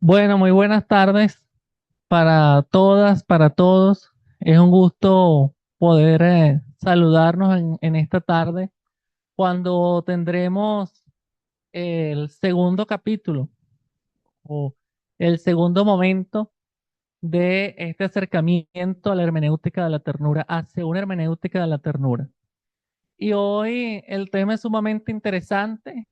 Bueno, muy buenas tardes para todas, para todos. Es un gusto poder saludarnos en esta tarde cuando tendremos el segundo capítulo o el segundo momento de este acercamiento a la hermenéutica de la ternura, hacia una hermenéutica de la ternura. Y hoy el tema es sumamente interesante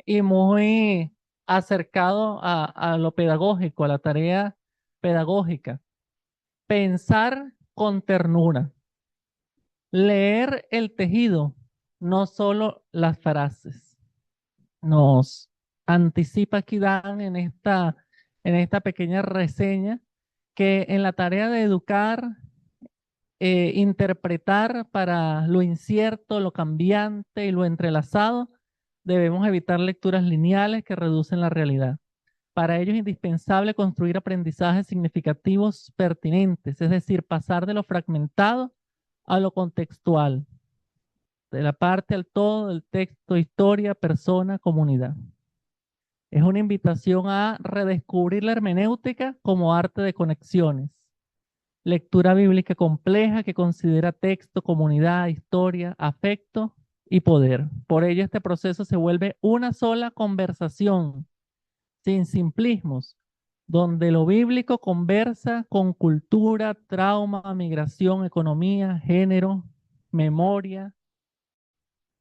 y muy acercado a lo pedagógico, a la tarea pedagógica. Pensar con ternura, leer el tejido, no solo las frases. Nos anticipa aquí Dan en esta pequeña reseña que en la tarea de educar, interpretar para lo incierto, lo cambiante y lo entrelazado, debemos evitar lecturas lineales que reducen la realidad. Para ello es indispensable construir aprendizajes significativos pertinentes, es decir, pasar de lo fragmentado a lo contextual, de la parte al todo del texto, historia, persona, comunidad. Es una invitación a redescubrir la hermenéutica como arte de conexiones, lectura bíblica compleja que considera texto, comunidad, historia, afecto y poder. Por ello este proceso se vuelve una sola conversación sin simplismos, donde lo bíblico conversa con cultura, trauma, migración, economía, género, memoria,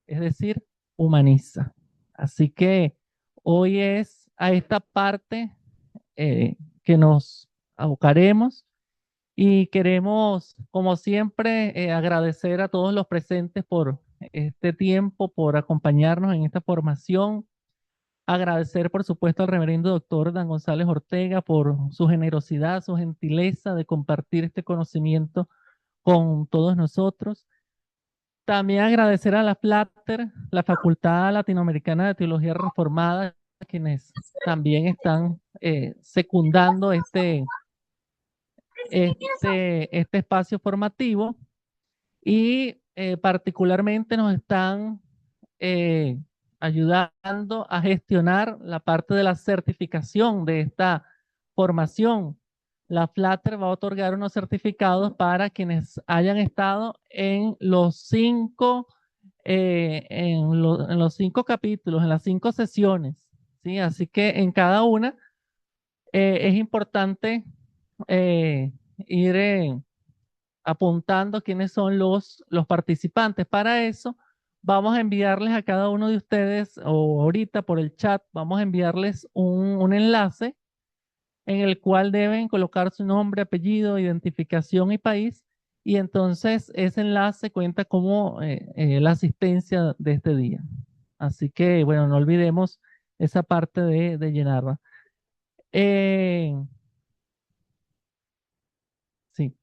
es decir, humaniza. Así que hoy es a esta parte que nos abocaremos y queremos, como siempre, agradecer a todos los presentes por este tiempo, por acompañarnos en esta formación. Agradecer, por supuesto, al reverendo doctor Dan González Ortega por su generosidad, su gentileza de compartir este conocimiento con todos nosotros. También agradecer a la FLATER, la Facultad Latinoamericana de Teología Reformada, quienes también están secundando este espacio formativo y particularmente nos están eh, ayudando a gestionar la parte de la certificación de esta formación. La Flutter va a otorgar unos certificados para quienes hayan estado en en los cinco capítulos, en las cinco sesiones, ¿sí? Así que en cada una es importante eh, ir apuntando quiénes son los participantes. Para eso, vamos a enviarles a cada uno de ustedes, o ahorita por el chat, vamos a enviarles un enlace en el cual deben colocar su nombre, apellido, identificación y país. Y entonces ese enlace cuenta como la asistencia de este día. Así que, bueno, no olvidemos esa parte de llenarla. Eh, sí.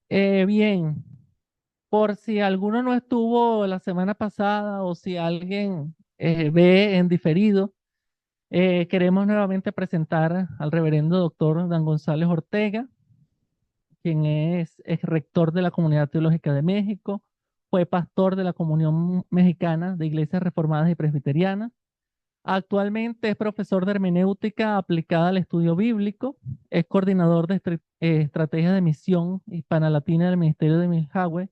Bien, por si alguno no estuvo la semana pasada o si alguien ve en diferido, queremos nuevamente presentar al reverendo doctor Dan González Ortega, quien es rector de la Comunidad Teológica de México, fue pastor de la Comunión Mexicana de Iglesias Reformadas y Presbiterianas. Actualmente es profesor de hermenéutica aplicada al estudio bíblico, es coordinador de estrategias de misión hispana-latina del Ministerio de Milhagüe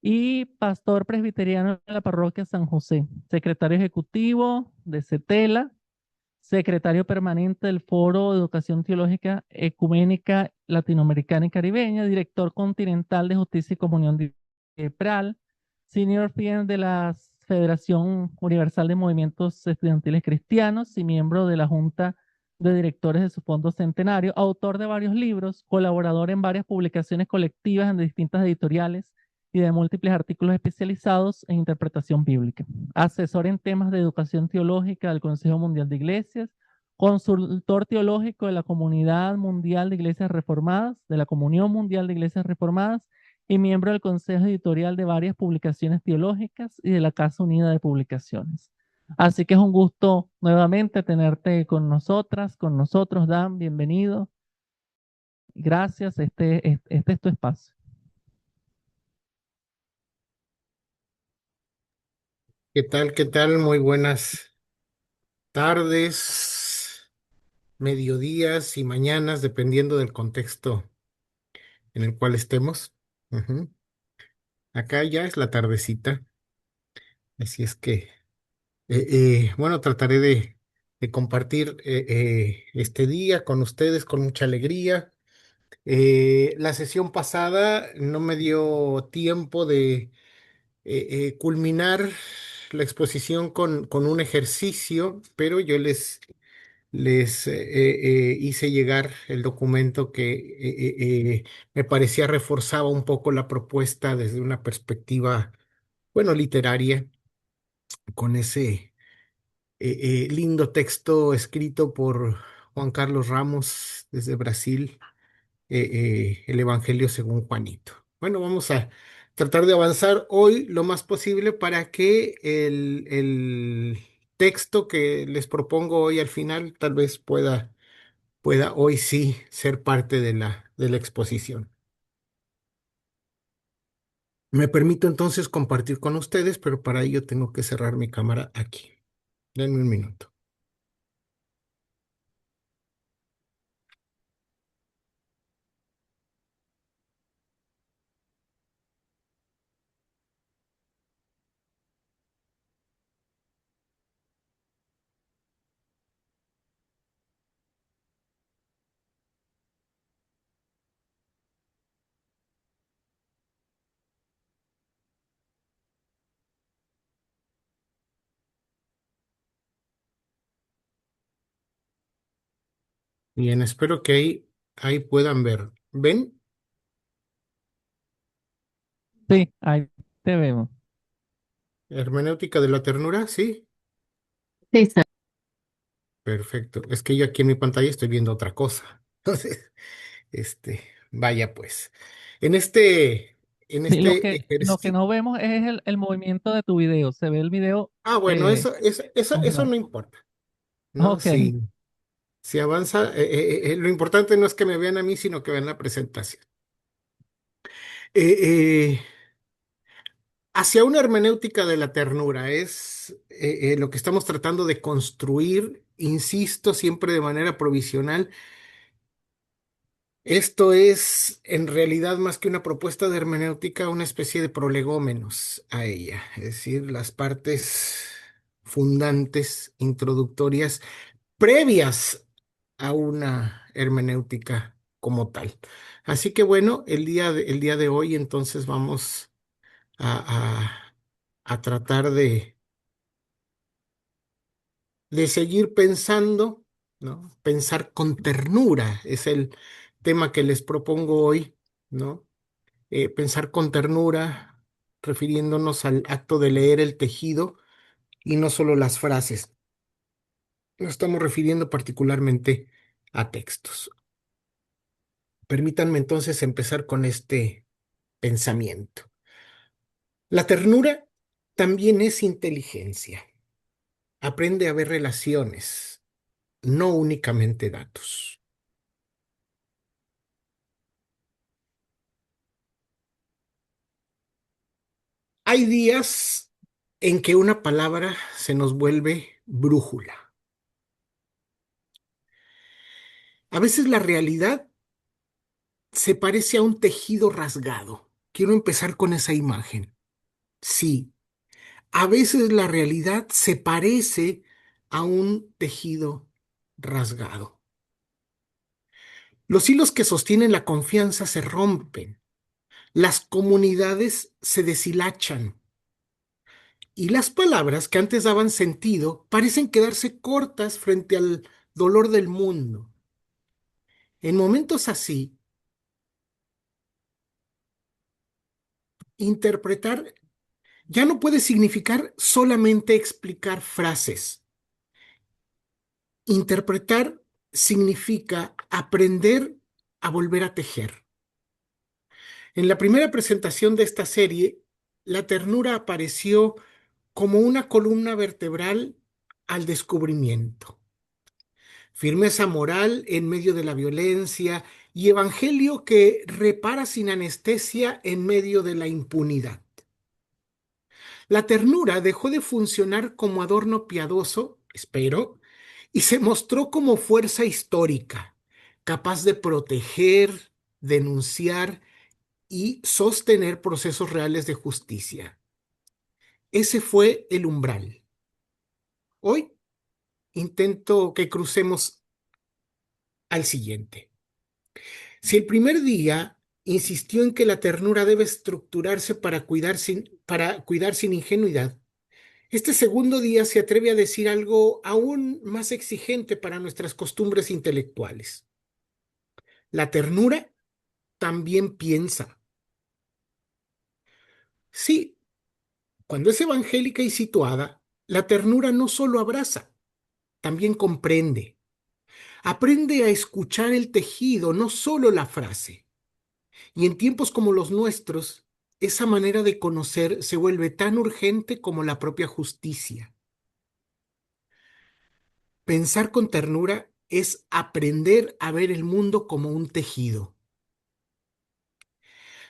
y pastor presbiteriano de la parroquia San José, secretario ejecutivo de CETELA, secretario permanente del Foro de Educación Teológica Ecuménica Latinoamericana y Caribeña, director continental de Justicia y Comunión de PRAL, senior PM de la Federación Universal de Movimientos Estudiantiles Cristianos y miembro de la Junta de Directores de su Fondo Centenario, autor de varios libros, colaborador en varias publicaciones colectivas en distintas editoriales y de múltiples artículos especializados en interpretación bíblica, asesor en temas de educación teológica del Consejo Mundial de Iglesias, consultor teológico de la Comunidad Mundial de Iglesias Reformadas, de la Comunión Mundial de Iglesias Reformadas y miembro del Consejo Editorial de varias publicaciones teológicas y de la Casa Unida de Publicaciones. Así que es un gusto nuevamente tenerte con nosotras, con nosotros, Dan, bienvenido. Gracias, este es tu espacio. ¿Qué tal? ¿Qué tal? Muy buenas tardes. mediodías y mañanas, dependiendo del contexto en el cual estemos. Ujú. Acá ya es la tardecita, así es que, bueno, trataré de compartir este día con ustedes con mucha alegría. La sesión pasada no me dio tiempo de culminar la exposición con un ejercicio, pero yo les hice llegar el documento que me parecía reforzaba un poco la propuesta desde una perspectiva, bueno, literaria, con ese lindo texto escrito por Juan Carlos Ramos desde Brasil, el Evangelio según Juanito. Bueno, vamos a tratar de avanzar hoy lo más posible para que el texto que les propongo hoy al final tal vez pueda hoy sí ser parte de la exposición. Me permito entonces compartir con ustedes, pero para ello tengo que cerrar mi cámara aquí. Denme un minuto. Bien, espero que ahí puedan ver. ¿Ven? Sí, ahí te vemos. Hermenéutica de la ternura, ¿sí? Sí, Perfecto. Es que yo aquí en mi pantalla estoy viendo otra cosa. Entonces, vaya pues. En este, en sí, este lo que ejercicio. no vemos es el movimiento de tu video. Se ve el video. Ah, bueno, eh, eso congelado. no importa, ¿no? Ok, Si avanza, lo importante no es que me vean a mí, sino que vean la presentación. Eh, eh, Hacia una hermenéutica de la ternura es lo que estamos tratando de construir, insisto, siempre de manera provisional. Esto es, en realidad, más que una propuesta de hermenéutica, una especie de prolegómenos a ella, es decir, las partes fundantes, introductorias, previas a una hermenéutica como tal. Así que bueno, el día de hoy entonces vamos a tratar de seguir pensando, ¿no? Pensar con ternura es el tema que les propongo hoy, ¿no? Pensar con ternura, refiriéndonos al acto de leer el tejido y no solo las frases. Nos estamos refiriendo particularmente a textos. Permítanme entonces empezar con este pensamiento. La ternura también es inteligencia. Aprende a ver relaciones, no únicamente datos. Hay días en que una palabra se nos vuelve brújula. A veces la realidad se parece a un tejido rasgado. Quiero empezar con esa imagen. Sí, a veces la realidad se parece a un tejido rasgado. Los hilos que sostienen la confianza se rompen, las comunidades se deshilachan y las palabras que antes daban sentido parecen quedarse cortas frente al dolor del mundo. En momentos así, interpretar ya no puede significar solamente explicar frases. Interpretar significa aprender a volver a tejer. En la primera presentación de esta serie, la ternura apareció como una columna vertebral al descubrimiento. Firmeza moral en medio de la violencia y evangelio que repara sin anestesia en medio de la impunidad. La ternura dejó de funcionar como adorno piadoso, espero, y se mostró como fuerza histórica, capaz de proteger, denunciar y sostener procesos reales de justicia. Ese fue el umbral. Hoy intento que crucemos al siguiente. Si el primer día insistió en que la ternura debe estructurarse para cuidar sin ingenuidad, este segundo día se atreve a decir algo aún más exigente para nuestras costumbres intelectuales. La ternura también piensa. Sí, cuando es evangélica y situada, la ternura no solo abraza, también comprende. Aprende a escuchar el tejido, no solo la frase. Y en tiempos como los nuestros, esa manera de conocer se vuelve tan urgente como la propia justicia. Pensar con ternura es aprender a ver el mundo como un tejido.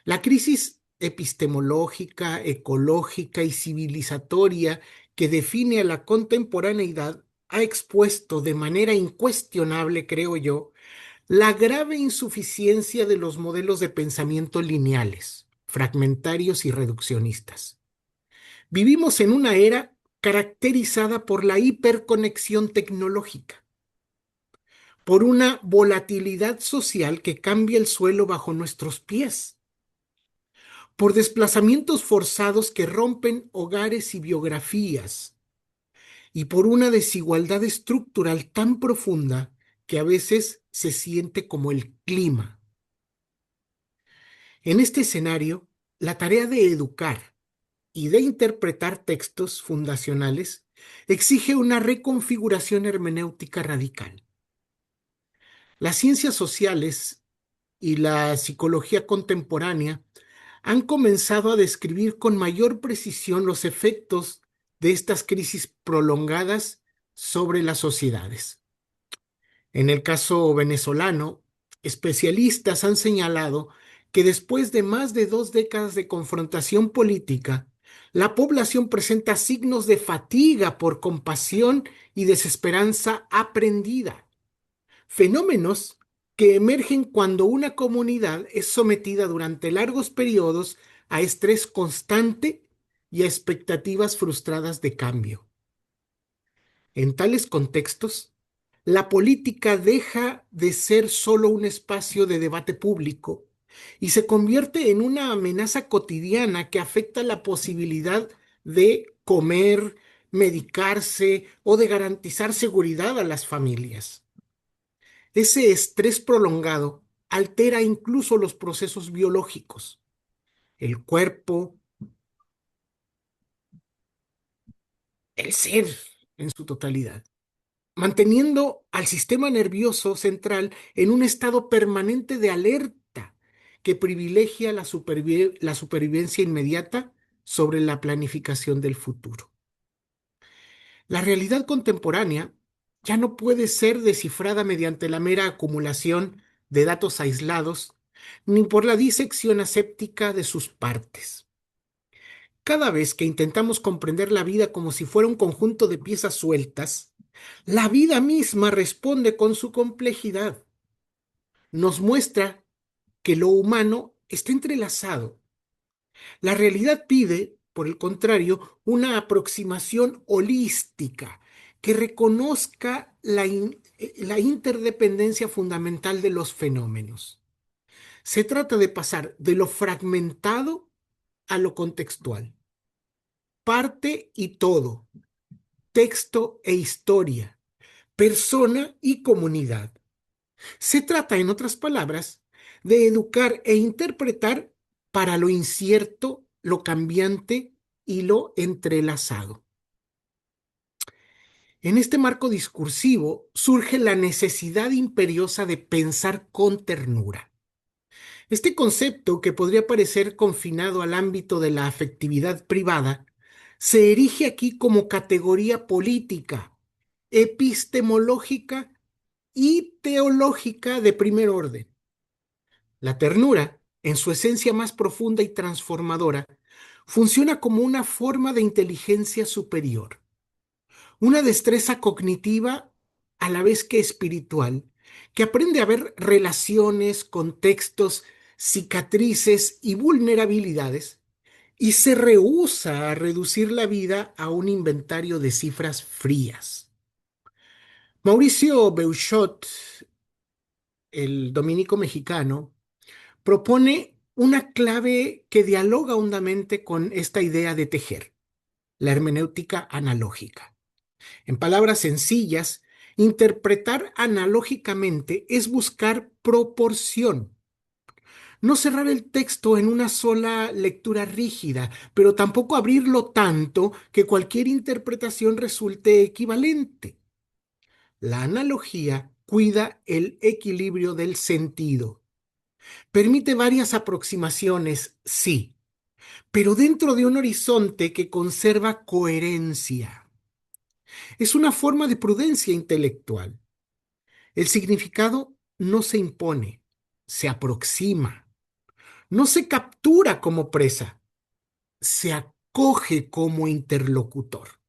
La crisis epistemológica, ecológica y civilizatoria que define a la contemporaneidad ha expuesto de manera incuestionable, creo yo, la grave insuficiencia de los modelos de pensamiento lineales, fragmentarios y reduccionistas. Vivimos en una era caracterizada por la hiperconexión tecnológica, por una volatilidad social que cambia el suelo bajo nuestros pies, por desplazamientos forzados que rompen hogares y biografías, y por una desigualdad estructural tan profunda que a veces se siente como el clima. En este escenario, la tarea de educar y de interpretar textos fundacionales exige una reconfiguración hermenéutica radical. Las ciencias sociales y la psicología contemporánea han comenzado a describir con mayor precisión los efectos de estas crisis prolongadas sobre las sociedades. En el caso venezolano, especialistas han señalado que después de más de 2 décadas de confrontación política, la población presenta signos de fatiga por compasión y desesperanza aprendida, fenómenos que emergen cuando una comunidad es sometida durante largos periodos a estrés constante y a expectativas frustradas de cambio. En tales contextos, la política deja de ser solo un espacio de debate público y se convierte en una amenaza cotidiana que afecta la posibilidad de comer, medicarse o de garantizar seguridad a las familias. Ese estrés prolongado altera incluso los procesos biológicos. El cuerpo, el ser en su totalidad, manteniendo al sistema nervioso central en un estado permanente de alerta que privilegia la supervivencia inmediata sobre la planificación del futuro. La realidad contemporánea ya no puede ser descifrada mediante la mera acumulación de datos aislados, ni por la disección aséptica de sus partes. Cada vez que intentamos comprender la vida como si fuera un conjunto de piezas sueltas, la vida misma responde con su complejidad. Nos muestra que lo humano está entrelazado. La realidad pide, por el contrario, una aproximación holística que reconozca la interdependencia fundamental de los fenómenos. Se trata de pasar de lo fragmentado a lo contextual, parte y todo, texto e historia, persona y comunidad. Se trata, en otras palabras, de educar e interpretar para lo incierto, lo cambiante y lo entrelazado. En este marco discursivo surge la necesidad imperiosa de pensar con ternura. Este concepto, que podría parecer confinado al ámbito de la afectividad privada, se erige aquí como categoría política, epistemológica y teológica de primer orden. La ternura, en su esencia más profunda y transformadora, funciona como una forma de inteligencia superior, una destreza cognitiva a la vez que espiritual, que aprende a ver relaciones, contextos, cicatrices y vulnerabilidades y se rehúsa a reducir la vida a un inventario de cifras frías. Mauricio Beuchot, el dominico mexicano, propone una clave que dialoga hondamente con esta idea de tejer, la hermenéutica analógica. En palabras sencillas, interpretar analógicamente es buscar proporción. No cerrar el texto en una sola lectura rígida, pero tampoco abrirlo tanto que cualquier interpretación resulte equivalente. La analogía cuida el equilibrio del sentido. Permite varias aproximaciones, sí, pero dentro de un horizonte que conserva coherencia. Es una forma de prudencia intelectual. El significado no se impone, se aproxima, no se captura como presa, se acoge como interlocutor.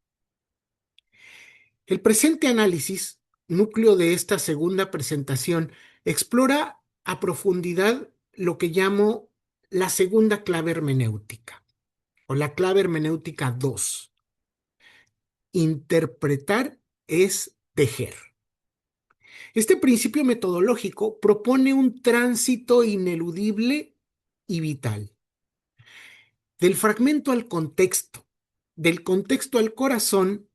El presente análisis, núcleo de esta segunda presentación, explora a profundidad lo que llamo la segunda clave hermenéutica, o la clave hermenéutica 2. Interpretar es tejer. Este principio metodológico propone un tránsito ineludible y vital, del fragmento al contexto, del contexto al corazón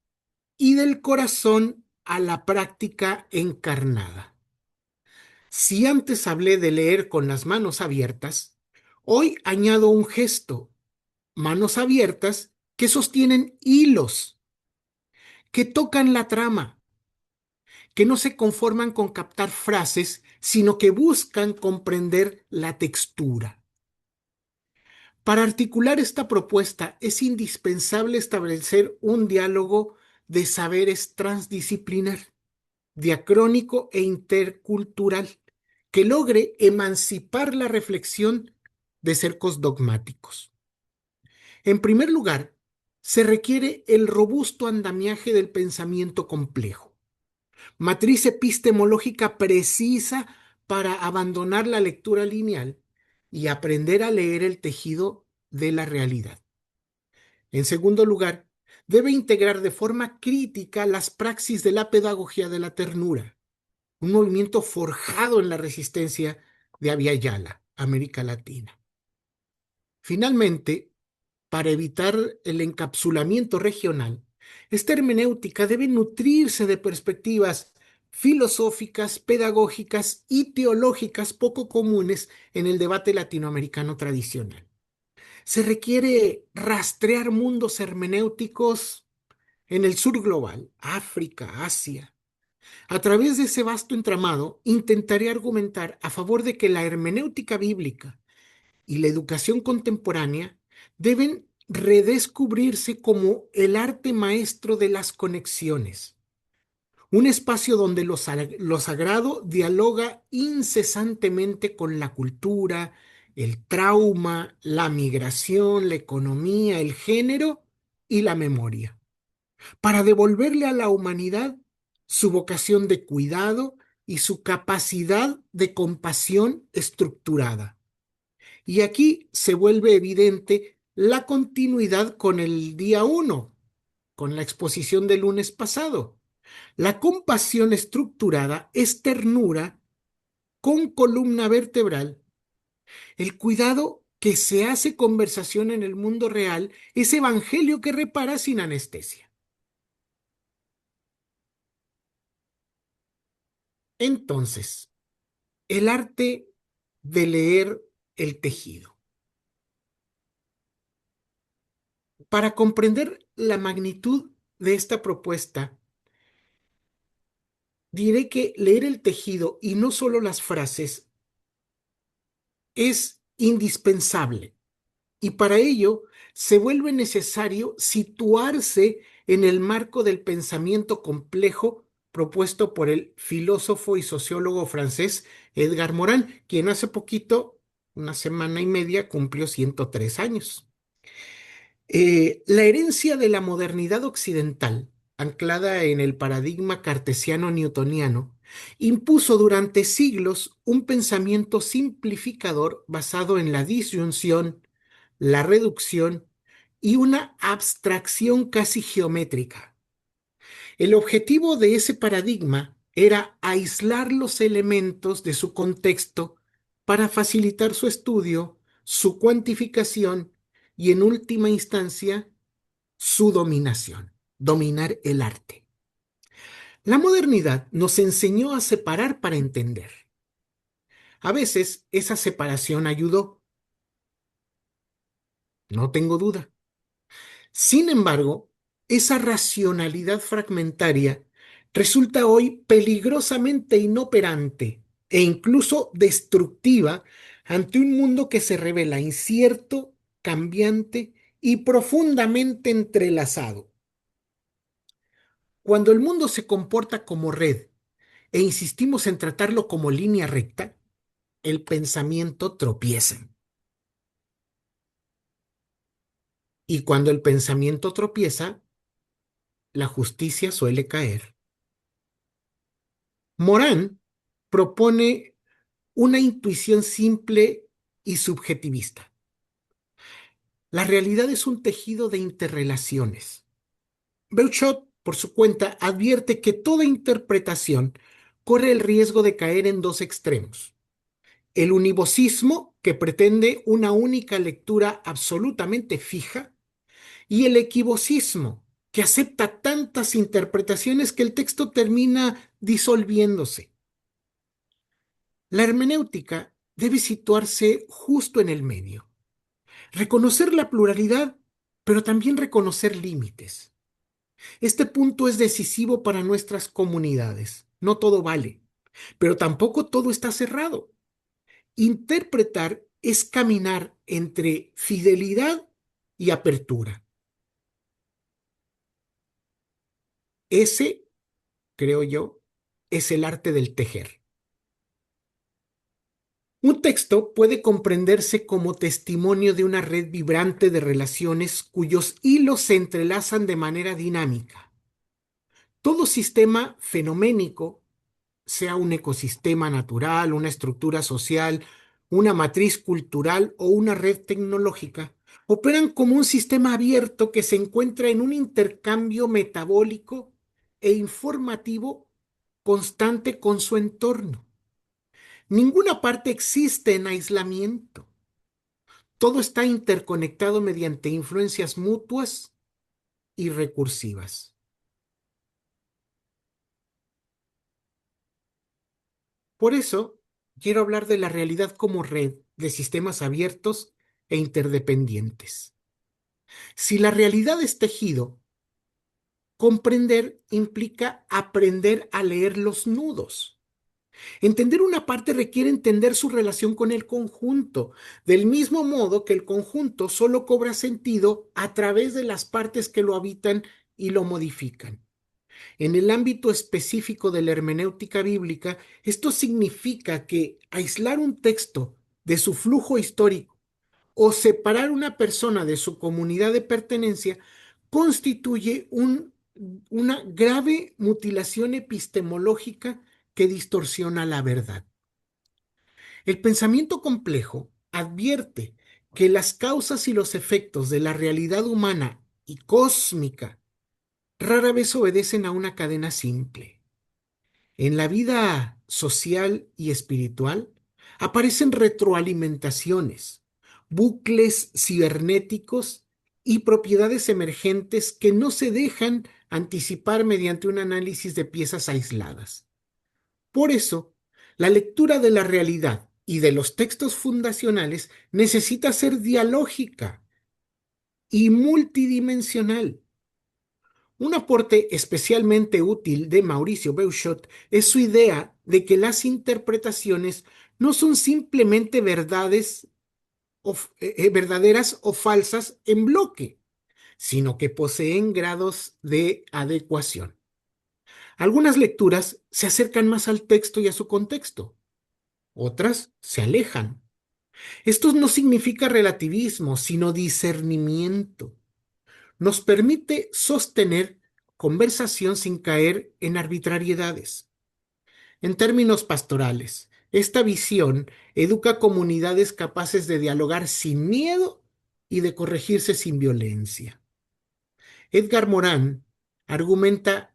y del corazón a la práctica encarnada. Si antes hablé de leer con las manos abiertas, hoy añado un gesto, manos abiertas que sostienen hilos, que tocan la trama, que no se conforman con captar frases, sino que buscan comprender la textura. Para articular esta propuesta es indispensable establecer un diálogo de saberes transdisciplinar, diacrónico e intercultural, que logre emancipar la reflexión de cercos dogmáticos. En primer lugar, se requiere el robusto andamiaje del pensamiento complejo, matriz epistemológica precisa para abandonar la lectura lineal y aprender a leer el tejido de la realidad. En segundo lugar, debe integrar de forma crítica las praxis de la pedagogía de la ternura, un movimiento forjado en la resistencia de Abya Yala, América Latina. Finalmente, para evitar el encapsulamiento regional, esta hermenéutica debe nutrirse de perspectivas filosóficas, pedagógicas y teológicas poco comunes en el debate latinoamericano tradicional. Se requiere rastrear mundos hermenéuticos en el sur global, África, Asia. A través de ese vasto entramado, intentaré argumentar a favor de que la hermenéutica bíblica y la educación contemporánea deben redescubrirse como el arte maestro de las conexiones, un espacio donde lo sagrado dialoga incesantemente con la cultura, el trauma, la migración, la economía, el género y la memoria, para devolverle a la humanidad su vocación de cuidado y su capacidad de compasión estructurada. Y aquí se vuelve evidente la continuidad con el día 1, con la exposición del lunes pasado. La compasión estructurada es ternura con columna vertebral. El cuidado que se hace conversación en el mundo real es evangelio que repara sin anestesia. Entonces, el arte de leer el tejido. Para comprender la magnitud de esta propuesta, diré que leer el tejido y no solo las frases es indispensable y para ello se vuelve necesario situarse en el marco del pensamiento complejo propuesto por el filósofo y sociólogo francés Edgar Morin, quien hace poquito, una semana y media, cumplió 103 años. La herencia de la modernidad occidental anclada en el paradigma cartesiano-newtoniano, impuso durante siglos un pensamiento simplificador basado en la disyunción, la reducción y una abstracción casi geométrica. El objetivo de ese paradigma era aislar los elementos de su contexto para facilitar su estudio, su cuantificación y, en última instancia, su dominación, dominar el arte. La modernidad nos enseñó a separar para entender. A veces esa separación ayudó, no tengo duda. Sin embargo, esa racionalidad fragmentaria resulta hoy peligrosamente inoperante e incluso destructiva ante un mundo que se revela incierto, cambiante y profundamente entrelazado. Cuando el mundo se comporta como red e insistimos en tratarlo como línea recta, el pensamiento tropieza. Y cuando el pensamiento tropieza, la justicia suele caer. Morán propone una intuición simple y subjetivista. La realidad es un tejido de interrelaciones. Beuchot, por su cuenta, advierte que toda interpretación corre el riesgo de caer en dos extremos: el univocísmo, que pretende una única lectura absolutamente fija, y el equivocismo, que acepta tantas interpretaciones que el texto termina disolviéndose. La hermenéutica debe situarse justo en el medio, reconocer la pluralidad, pero también reconocer límites. Este punto es decisivo para nuestras comunidades. No todo vale, pero tampoco todo está cerrado. Interpretar es caminar entre fidelidad y apertura. Ese, creo yo, es el arte del tejer. Un texto puede comprenderse como testimonio de una red vibrante de relaciones cuyos hilos se entrelazan de manera dinámica. Todo sistema fenoménico, sea un ecosistema natural, una estructura social, una matriz cultural o una red tecnológica, operan como un sistema abierto que se encuentra en un intercambio metabólico e informativo constante con su entorno. Ninguna parte existe en aislamiento. Todo está interconectado mediante influencias mutuas y recursivas. Por eso, quiero hablar de la realidad como red de sistemas abiertos e interdependientes. Si la realidad es tejido, comprender implica aprender a leer los nudos. Entender una parte requiere entender su relación con el conjunto, del mismo modo que el conjunto solo cobra sentido a través de las partes que lo habitan y lo modifican. En el ámbito específico de la hermenéutica bíblica, esto significa que aislar un texto de su flujo histórico o separar una persona de su comunidad de pertenencia constituye una grave mutilación epistemológica que distorsiona la verdad. El pensamiento complejo advierte que las causas y los efectos de la realidad humana y cósmica rara vez obedecen a una cadena simple. En la vida social y espiritual aparecen retroalimentaciones, bucles cibernéticos y propiedades emergentes que no se dejan anticipar mediante un análisis de piezas aisladas. Por eso, la lectura de la realidad y de los textos fundacionales necesita ser dialógica y multidimensional. Un aporte especialmente útil de Mauricio Beuchot es su idea de que las interpretaciones no son simplemente verdaderas o falsas en bloque, sino que poseen grados de adecuación. Algunas lecturas se acercan más al texto y a su contexto, otras se alejan. Esto no significa relativismo, sino discernimiento. Nos permite sostener conversación sin caer en arbitrariedades. En términos pastorales, esta visión educa comunidades capaces de dialogar sin miedo y de corregirse sin violencia. Edgar Morin argumenta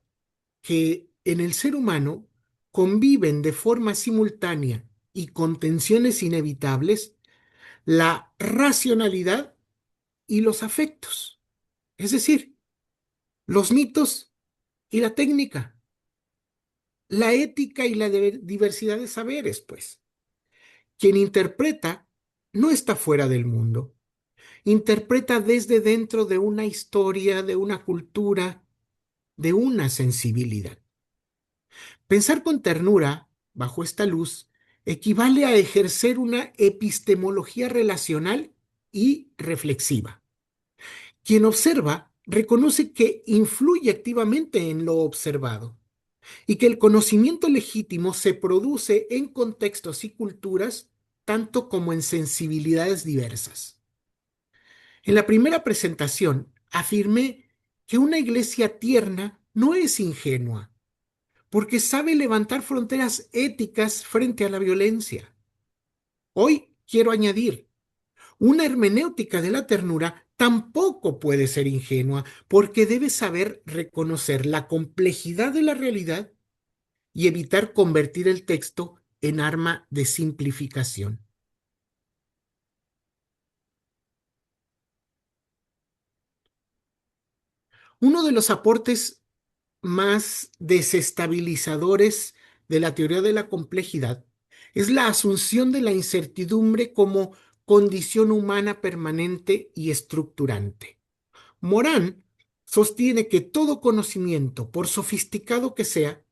que en el ser humano conviven de forma simultánea y con tensiones inevitables la racionalidad y los afectos, es decir, los mitos y la técnica, la ética y la diversidad de saberes, pues. Quien interpreta no está fuera del mundo, interpreta desde dentro de una historia, de una cultura, de una sensibilidad. Pensar con ternura, bajo esta luz, equivale a ejercer una epistemología relacional y reflexiva. Quien observa reconoce que influye activamente en lo observado y que el conocimiento legítimo se produce en contextos y culturas tanto como en sensibilidades diversas. En la primera presentación afirmé que una iglesia tierna no es ingenua, porque sabe levantar fronteras éticas frente a la violencia. Hoy quiero añadir, una hermenéutica de la ternura tampoco puede ser ingenua, porque debe saber reconocer la complejidad de la realidad y evitar convertir el texto en arma de simplificación. Uno de los aportes más desestabilizadores de la teoría de la complejidad es la asunción de la incertidumbre como condición humana permanente y estructurante. Morán sostiene que todo conocimiento, por sofisticado que sea,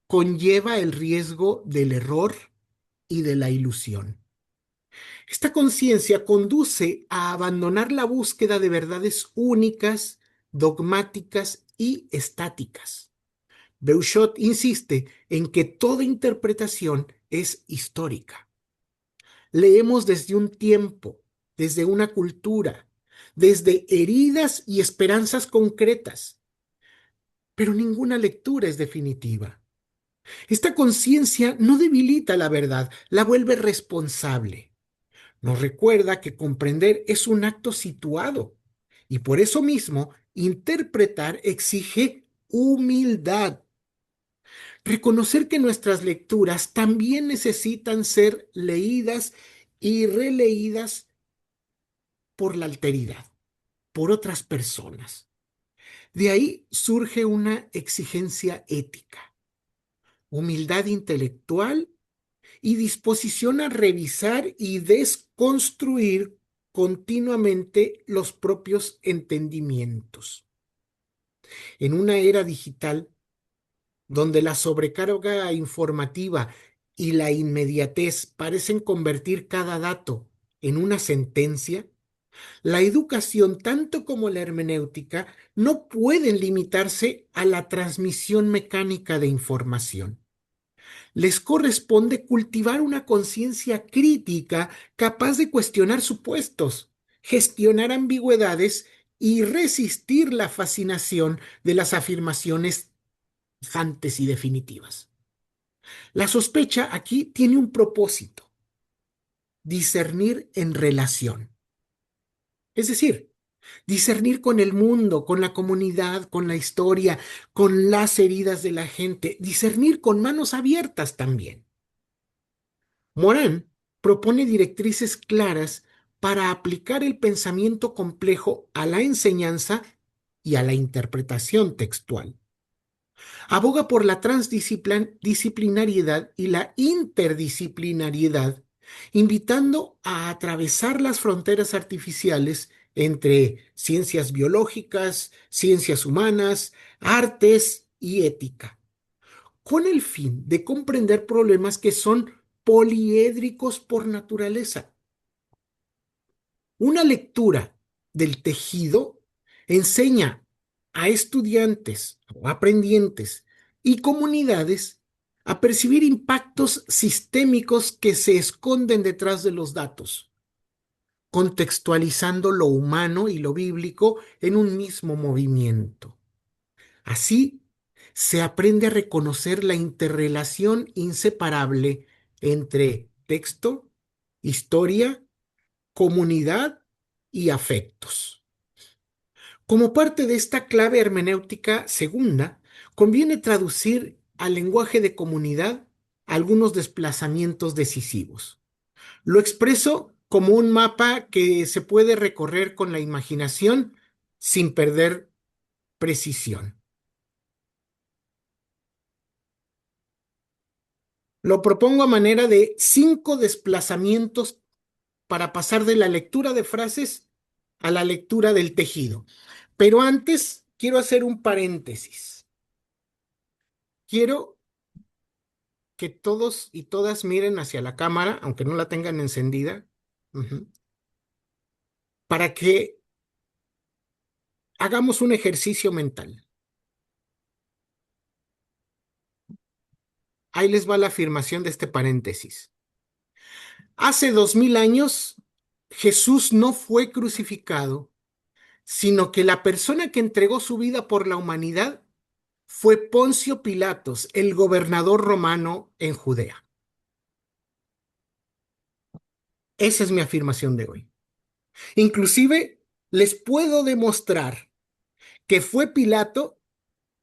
conlleva el riesgo del error y de la ilusión. Esta conciencia conduce a abandonar la búsqueda de verdades únicas, dogmáticas y estáticas. Beuchot insiste en que toda interpretación es histórica. Leemos desde un tiempo, desde una cultura, desde heridas y esperanzas concretas, pero ninguna lectura es definitiva. Esta conciencia no debilita la verdad, la vuelve responsable. Nos recuerda que comprender es un acto situado y por eso mismo interpretar exige humildad. Reconocer que nuestras lecturas también necesitan ser leídas y releídas por la alteridad, por otras personas. De ahí surge una exigencia ética, humildad intelectual y disposición a revisar y desconstruir continuamente los propios entendimientos. En una era digital donde la sobrecarga informativa y la inmediatez parecen convertir cada dato en una sentencia, la educación, tanto como la hermenéutica, no pueden limitarse a la transmisión mecánica de información. Les corresponde cultivar una conciencia crítica capaz de cuestionar supuestos, gestionar ambigüedades y resistir la fascinación de las afirmaciones tajantes y definitivas. La sospecha aquí tiene un propósito: discernir en relación. Es decir, discernir con el mundo, con la comunidad, con la historia, con las heridas de la gente, discernir con manos abiertas también. Morán propone directrices claras para aplicar el pensamiento complejo a la enseñanza y a la interpretación textual. Aboga por la transdisciplinariedad y la interdisciplinariedad, invitando a atravesar las fronteras artificiales entre ciencias biológicas, ciencias humanas, artes y ética, con el fin de comprender problemas que son poliédricos por naturaleza. Una lectura del tejido enseña a estudiantes o aprendientes y comunidades a percibir impactos sistémicos que se esconden detrás de los datos, contextualizando lo humano y lo bíblico en un mismo movimiento. Así se aprende a reconocer la interrelación inseparable entre texto, historia, comunidad y afectos. Como parte de esta clave hermenéutica segunda, conviene traducir al lenguaje de comunidad algunos desplazamientos decisivos. Lo expreso como un mapa que se puede recorrer con la imaginación sin perder precisión. Lo propongo a manera de 5 desplazamientos para pasar de la lectura de frases a la lectura del tejido. Pero antes quiero hacer un paréntesis. Quiero que todos y todas miren hacia la cámara, aunque no la tengan encendida, para que hagamos un ejercicio mental. Ahí les va la afirmación de este paréntesis. Hace 2000 años, Jesús no fue crucificado, sino que la persona que entregó su vida por la humanidad fue Poncio Pilatos, el gobernador romano en Judea. Esa es mi afirmación de hoy. Inclusive les puedo demostrar que fue Pilato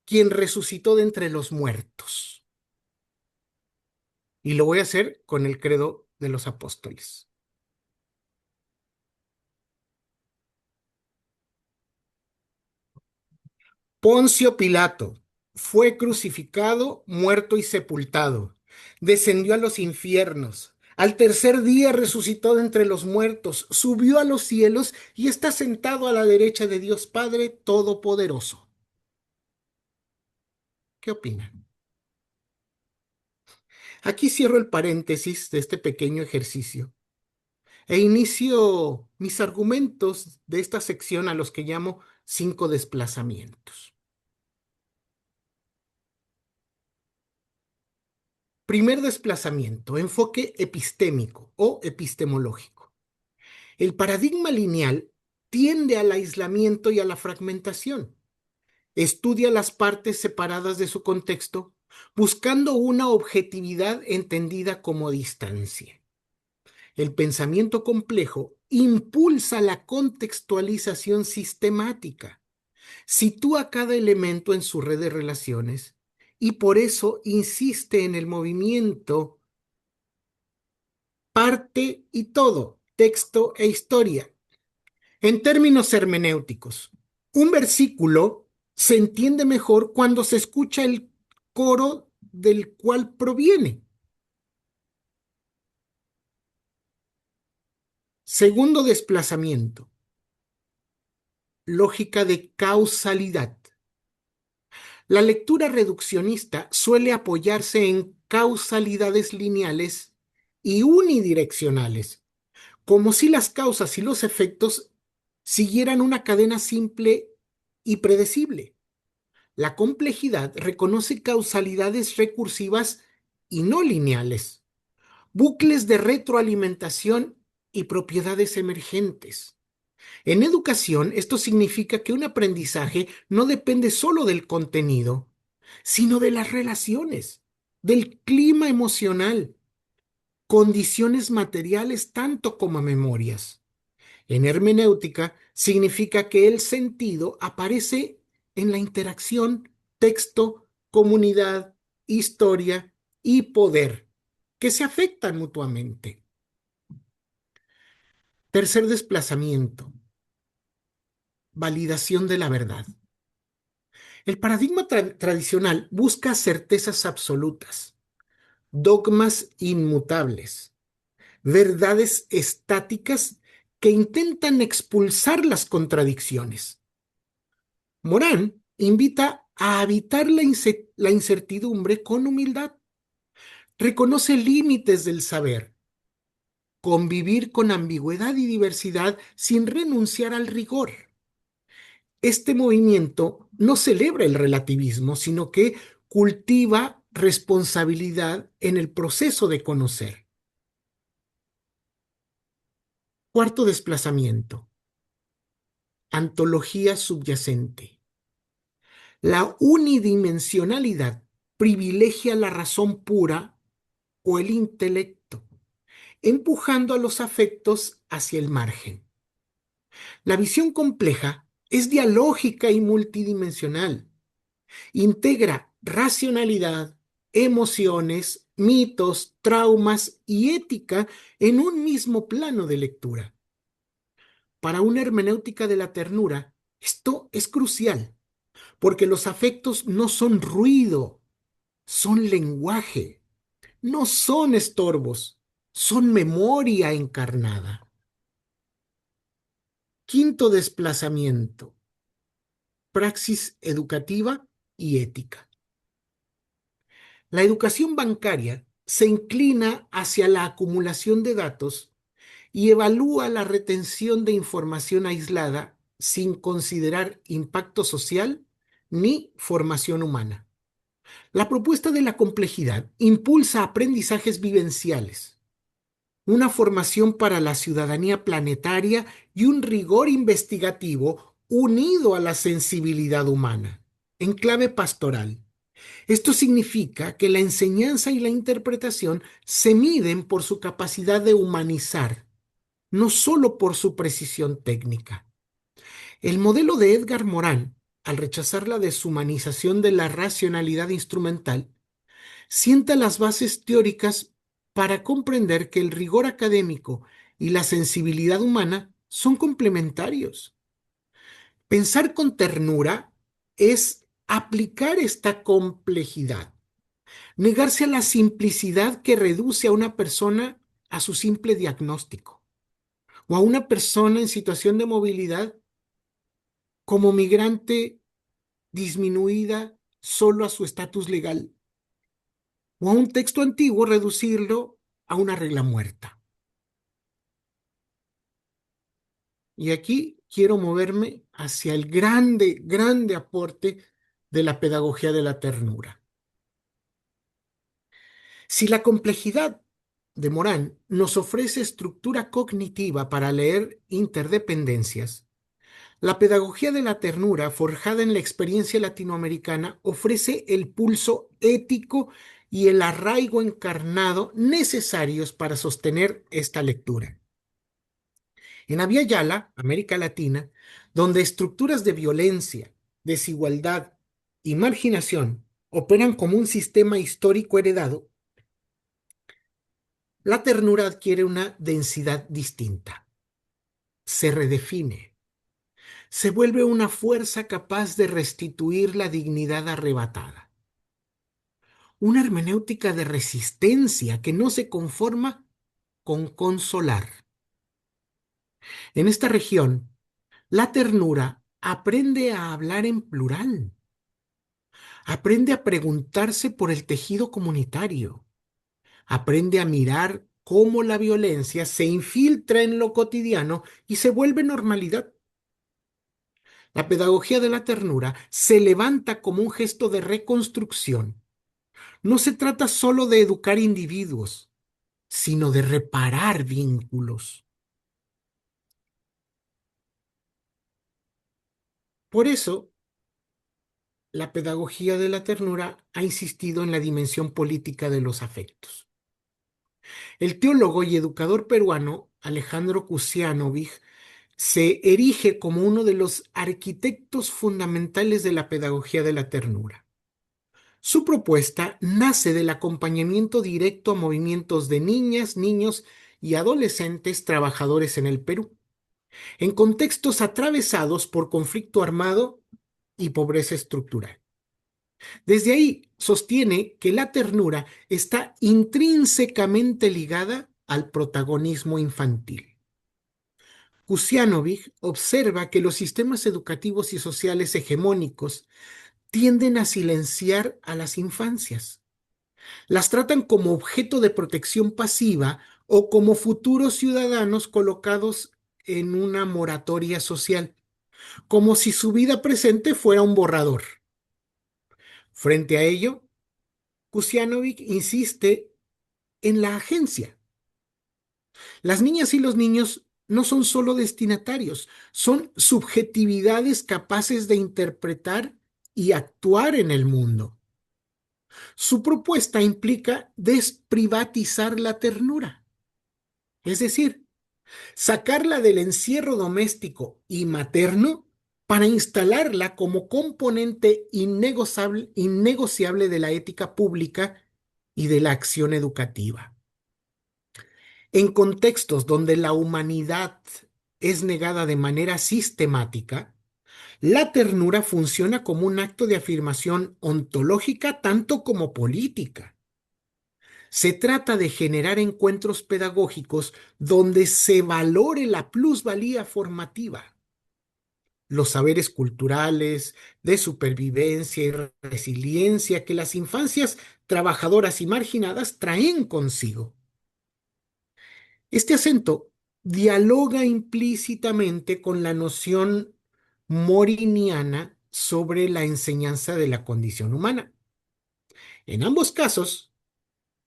quien resucitó de entre los muertos. Y lo voy a hacer con el credo de los apóstoles. Poncio Pilato fue crucificado, muerto y sepultado. Descendió a los infiernos. Al tercer día resucitó de entre los muertos, subió a los cielos y está sentado a la derecha de Dios Padre Todopoderoso. ¿Qué opinan? Aquí cierro el paréntesis de este pequeño ejercicio e inicio mis argumentos de esta sección a los que llamo 5 desplazamientos. Primer desplazamiento, enfoque epistémico o epistemológico. El paradigma lineal tiende al aislamiento y a la fragmentación. Estudia las partes separadas de su contexto, buscando una objetividad entendida como distancia. El pensamiento complejo impulsa la contextualización sistemática, sitúa cada elemento en su red de relaciones y por eso insiste en el movimiento parte y todo, texto e historia. En términos hermenéuticos, un versículo se entiende mejor cuando se escucha el coro del cual proviene. Segundo desplazamiento, lógica de causalidad. La lectura reduccionista suele apoyarse en causalidades lineales y unidireccionales, como si las causas y los efectos siguieran una cadena simple y predecible. La complejidad reconoce causalidades recursivas y no lineales, bucles de retroalimentación y propiedades emergentes. En educación, esto significa que un aprendizaje no depende solo del contenido, sino de las relaciones, del clima emocional, condiciones materiales tanto como memorias. En hermenéutica significa que el sentido aparece en la interacción texto, comunidad, historia y poder, que se afectan mutuamente. Tercer desplazamiento, validación de la verdad. El paradigma tradicional busca certezas absolutas, dogmas inmutables, verdades estáticas que intentan expulsar las contradicciones. Morán invita a habitar la incertidumbre con humildad. Reconoce límites del saber, convivir con ambigüedad y diversidad sin renunciar al rigor. Este movimiento no celebra el relativismo, sino que cultiva responsabilidad en el proceso de conocer. Cuarto desplazamiento, antología subyacente. La unidimensionalidad privilegia la razón pura o el intelecto, empujando a los afectos hacia el margen. La visión compleja es dialógica y multidimensional. Integra racionalidad, emociones, mitos, traumas y ética en un mismo plano de lectura. Para una hermenéutica de la ternura, esto es crucial, porque los afectos no son ruido, son lenguaje, no son estorbos, son memoria encarnada. Quinto desplazamiento, praxis educativa y ética. La educación bancaria se inclina hacia la acumulación de datos y evalúa la retención de información aislada sin considerar impacto social ni formación humana. La propuesta de la complejidad impulsa aprendizajes vivenciales, una formación para la ciudadanía planetaria y un rigor investigativo unido a la sensibilidad humana, en clave pastoral. Esto significa que la enseñanza y la interpretación se miden por su capacidad de humanizar, no solo por su precisión técnica. El modelo de Edgar Morin, al rechazar la deshumanización de la racionalidad instrumental, sienta las bases teóricas para comprender que el rigor académico y la sensibilidad humana son complementarios. Pensar con ternura es aplicar esta complejidad, negarse a la simplicidad que reduce a una persona a su simple diagnóstico, o a una persona en situación de movilidad como migrante disminuida solo a su estatus legal, o a un texto antiguo reducirlo a una regla muerta. Y aquí quiero moverme hacia el grande, grande aporte de la pedagogía de la ternura. Si la complejidad de Morán nos ofrece estructura cognitiva para leer interdependencias, la pedagogía de la ternura, forjada en la experiencia latinoamericana, ofrece el pulso ético y el arraigo encarnado necesarios para sostener esta lectura. En Abya Yala, América Latina, donde estructuras de violencia, desigualdad y marginación operan como un sistema histórico heredado, la ternura adquiere una densidad distinta, se redefine, se vuelve una fuerza capaz de restituir la dignidad arrebatada, una hermenéutica de resistencia que no se conforma con consolar. En esta región, la ternura aprende a hablar en plural, aprende a preguntarse por el tejido comunitario, aprende a mirar cómo la violencia se infiltra en lo cotidiano y se vuelve normalidad. La pedagogía de la ternura se levanta como un gesto de reconstrucción. No se trata solo de educar individuos, sino de reparar vínculos. Por eso, la pedagogía de la ternura ha insistido en la dimensión política de los afectos. El teólogo y educador peruano Alejandro Kusianovich se erige como uno de los arquitectos fundamentales de la pedagogía de la ternura. Su propuesta nace del acompañamiento directo a movimientos de niñas, niños y adolescentes trabajadores en el Perú, en contextos atravesados por conflicto armado y pobreza estructural. Desde ahí sostiene que la ternura está intrínsecamente ligada al protagonismo infantil. Kusianovich observa que los sistemas educativos y sociales hegemónicos tienden a silenciar a las infancias. Las tratan como objeto de protección pasiva o como futuros ciudadanos colocados en una moratoria social, como si su vida presente fuera un borrador. Frente a ello, Kusianovich insiste en la agencia. Las niñas y los niños no son solo destinatarios, son subjetividades capaces de interpretar y actuar en el mundo. Su propuesta implica desprivatizar la ternura, es decir, sacarla del encierro doméstico y materno para instalarla como componente innegociable de la ética pública y de la acción educativa. En contextos donde la humanidad es negada de manera sistemática, la ternura funciona como un acto de afirmación ontológica tanto como política. Se trata de generar encuentros pedagógicos donde se valore la plusvalía formativa, los saberes culturales, de supervivencia y resiliencia que las infancias trabajadoras y marginadas traen consigo. Este acento dialoga implícitamente con la noción moriniana sobre la enseñanza de la condición humana. En ambos casos,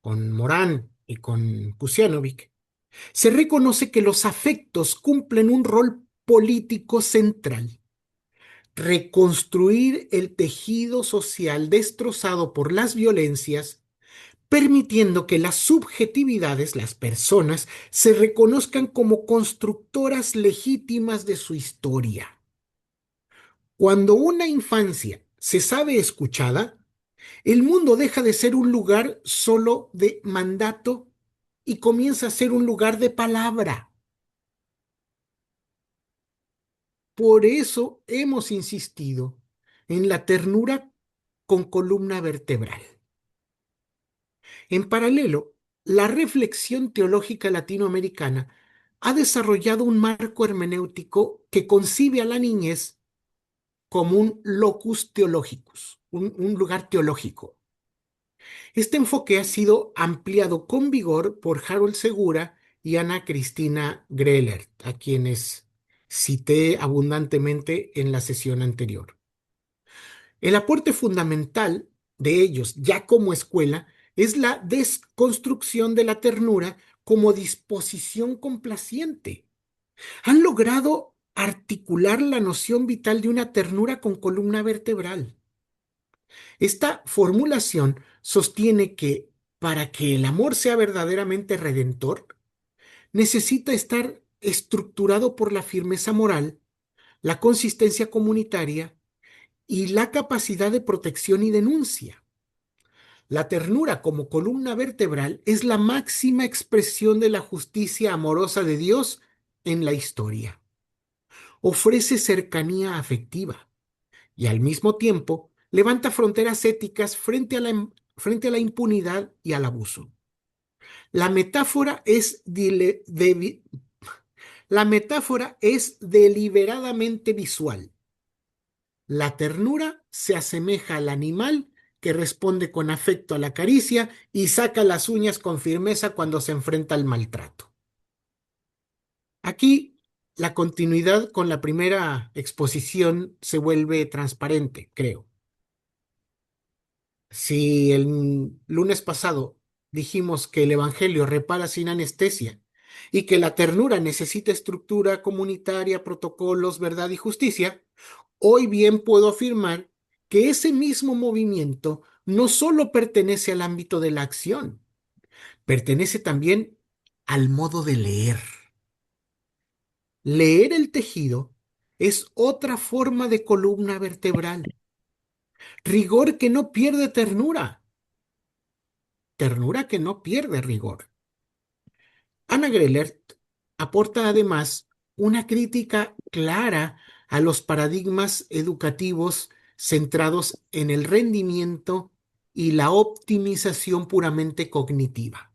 con Morán y con Kusianovic, se reconoce que los afectos cumplen un rol político central. Reconstruir el tejido social destrozado por las violencias, permitiendo que las subjetividades, las personas, se reconozcan como constructoras legítimas de su historia. Cuando una infancia se sabe escuchada, el mundo deja de ser un lugar solo de mandato y comienza a ser un lugar de palabra. Por eso hemos insistido en la ternura con columna vertebral. En paralelo, la reflexión teológica latinoamericana ha desarrollado un marco hermenéutico que concibe a la niñez como un locus theologicus, un lugar teológico. Este enfoque ha sido ampliado con vigor por Harold Segura y Ana Cristina Grelert, a quienes cité abundantemente en la sesión anterior. El aporte fundamental de ellos, ya como escuela, es la desconstrucción de la ternura como disposición complaciente. Han logrado articular la noción vital de una ternura con columna vertebral. Esta formulación sostiene que para que el amor sea verdaderamente redentor, necesita estar estructurado por la firmeza moral, la consistencia comunitaria y la capacidad de protección y denuncia. La ternura como columna vertebral es la máxima expresión de la justicia amorosa de Dios en la historia. Ofrece cercanía afectiva y al mismo tiempo levanta fronteras éticas frente a la impunidad y al abuso. La metáfora es, la metáfora es deliberadamente visual. La ternura se asemeja al animal que responde con afecto a la caricia y saca las uñas con firmeza cuando se enfrenta al maltrato. Aquí la continuidad con la primera exposición se vuelve transparente, creo. Si el lunes pasado dijimos que el Evangelio repara sin anestesia y que la ternura necesita estructura comunitaria, protocolos, verdad y justicia, hoy bien puedo afirmar que ese mismo movimiento no solo pertenece al ámbito de la acción, pertenece también al modo de leer. Leer el tejido es otra forma de columna vertebral. Rigor que no pierde ternura, ternura que no pierde rigor. Anna Grelert aporta además una crítica clara a los paradigmas educativos centrados en el rendimiento y la optimización puramente cognitiva.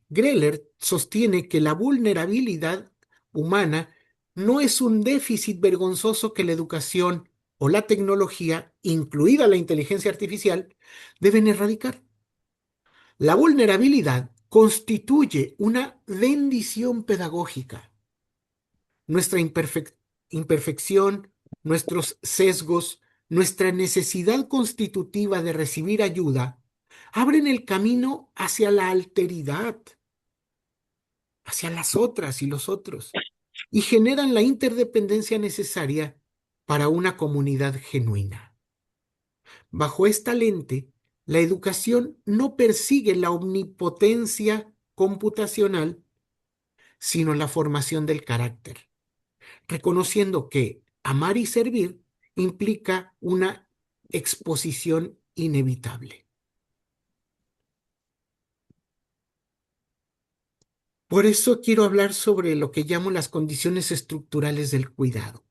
Grelert sostiene que la vulnerabilidad humana no es un déficit vergonzoso que la educación o la tecnología, incluida la inteligencia artificial, deben erradicar. La vulnerabilidad constituye una bendición pedagógica. Nuestra imperfección, nuestros sesgos, nuestra necesidad constitutiva de recibir ayuda, abren el camino hacia la alteridad, hacia las otras y los otros, y generan la interdependencia necesaria para una comunidad genuina. Bajo esta lente, la educación no persigue la omnipotencia computacional, sino la formación del carácter, reconociendo que amar y servir implica una exposición inevitable. Por eso quiero hablar sobre lo que llamo las condiciones estructurales del cuidado.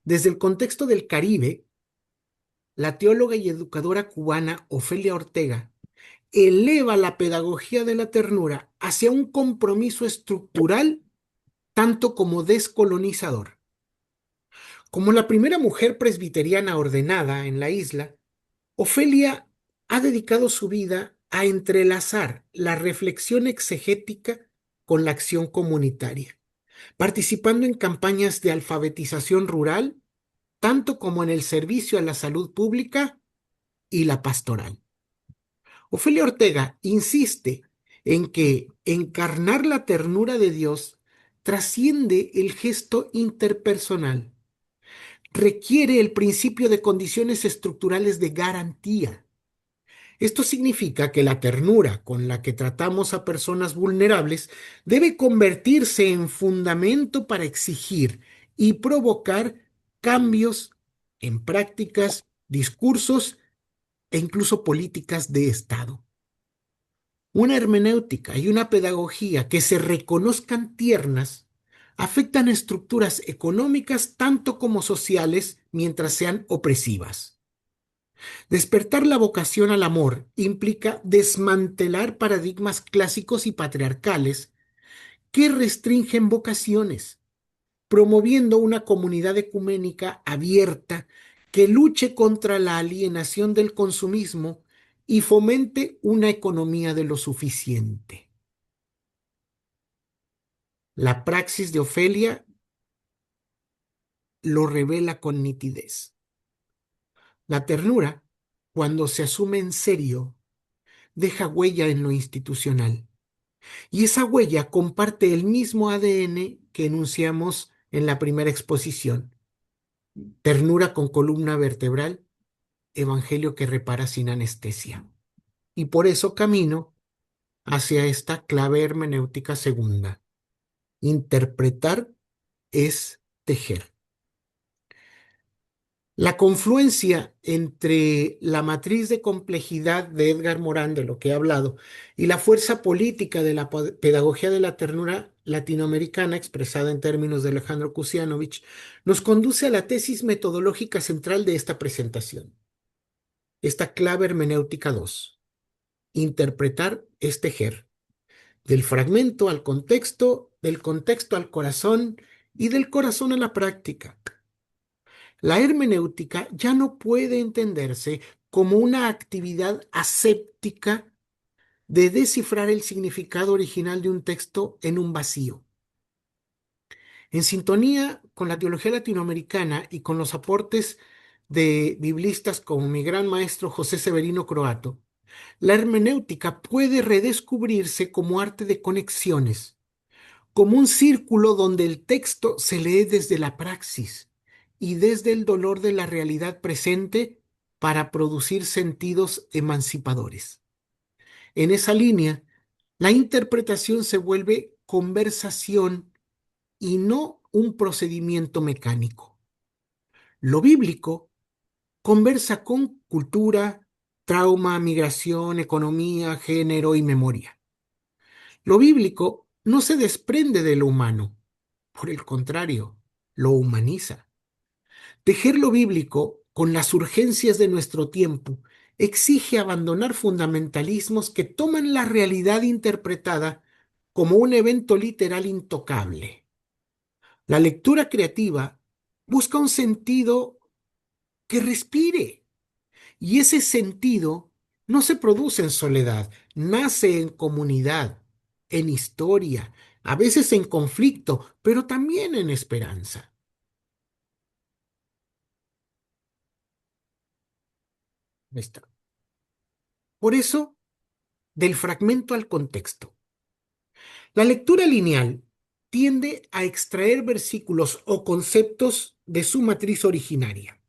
Desde el contexto del Caribe, la teóloga y educadora cubana Ofelia Ortega eleva la pedagogía de la ternura hacia un compromiso estructural tanto como descolonizador. Como la primera mujer presbiteriana ordenada en la isla, Ofelia ha dedicado su vida a entrelazar la reflexión exegética con la acción comunitaria, participando en campañas de alfabetización rural, tanto como en el servicio a la salud pública y la pastoral. Ofelia Ortega insiste en que encarnar la ternura de Dios trasciende el gesto interpersonal, requiere el principio de condiciones estructurales de garantía. Esto significa que la ternura con la que tratamos a personas vulnerables debe convertirse en fundamento para exigir y provocar cambios en prácticas, discursos e incluso políticas de Estado. Una hermenéutica y una pedagogía que se reconozcan tiernas afectan estructuras económicas tanto como sociales mientras sean opresivas. Despertar la vocación al amor implica desmantelar paradigmas clásicos y patriarcales que restringen vocaciones, promoviendo una comunidad ecuménica abierta que luche contra la alienación del consumismo y fomente una economía de lo suficiente. La praxis de Ofelia lo revela con nitidez. La ternura, cuando se asume en serio, deja huella en lo institucional. Y esa huella comparte el mismo ADN que enunciamos en la primera exposición. Ternura con columna vertebral, evangelio que repara sin anestesia. Y por eso camino hacia esta clave hermenéutica segunda. Interpretar es tejer. La confluencia entre la matriz de complejidad de Edgar Morán, de lo que he hablado, y la fuerza política de la pedagogía de la ternura latinoamericana, expresada en términos de Alejandro Kusianovich, nos conduce a la tesis metodológica central de esta presentación. Esta clave hermenéutica 2. Interpretar es tejer. Del fragmento al contexto, del contexto al corazón y del corazón a la práctica. La hermenéutica ya no puede entenderse como una actividad aséptica de descifrar el significado original de un texto en un vacío. En sintonía con la teología latinoamericana y con los aportes de biblistas como mi gran maestro José Severino Croato, la hermenéutica puede redescubrirse como arte de conexiones, como un círculo donde el texto se lee desde la praxis y desde el dolor de la realidad presente para producir sentidos emancipadores. En esa línea, la interpretación se vuelve conversación y no un procedimiento mecánico. Lo bíblico conversa con cultura, trauma, migración, economía, género y memoria. Lo bíblico no se desprende de lo humano, por el contrario, lo humaniza. Tejer lo bíblico con las urgencias de nuestro tiempo exige abandonar fundamentalismos que toman la realidad interpretada como un evento literal intocable. La lectura creativa busca un sentido que respire, y ese sentido no se produce en soledad, nace en comunidad, en historia, a veces en conflicto, pero también en esperanza. Ahí está. Por eso, del fragmento al contexto. La lectura lineal tiende a extraer versículos o conceptos de su matriz originaria.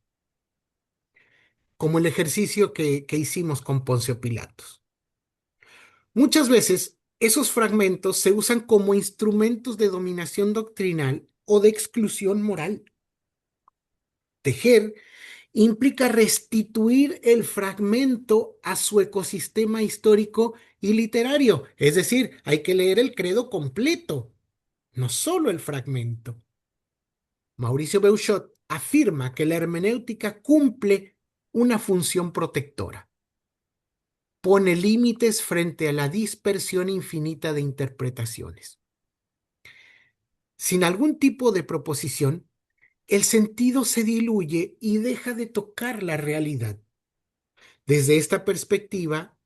como el ejercicio que hicimos con Poncio Pilatos. Muchas veces esos fragmentos se usan como instrumentos de dominación doctrinal o de exclusión moral. Tejer implica restituir el fragmento a su ecosistema histórico y literario. Es decir, hay que leer el credo completo, no solo el fragmento. Mauricio Beuchot afirma que la hermenéutica cumple una función protectora. Pone límites frente a la dispersión infinita de interpretaciones. Sin algún tipo de proposición, el sentido se diluye y deja de tocar la realidad. Desde esta perspectiva,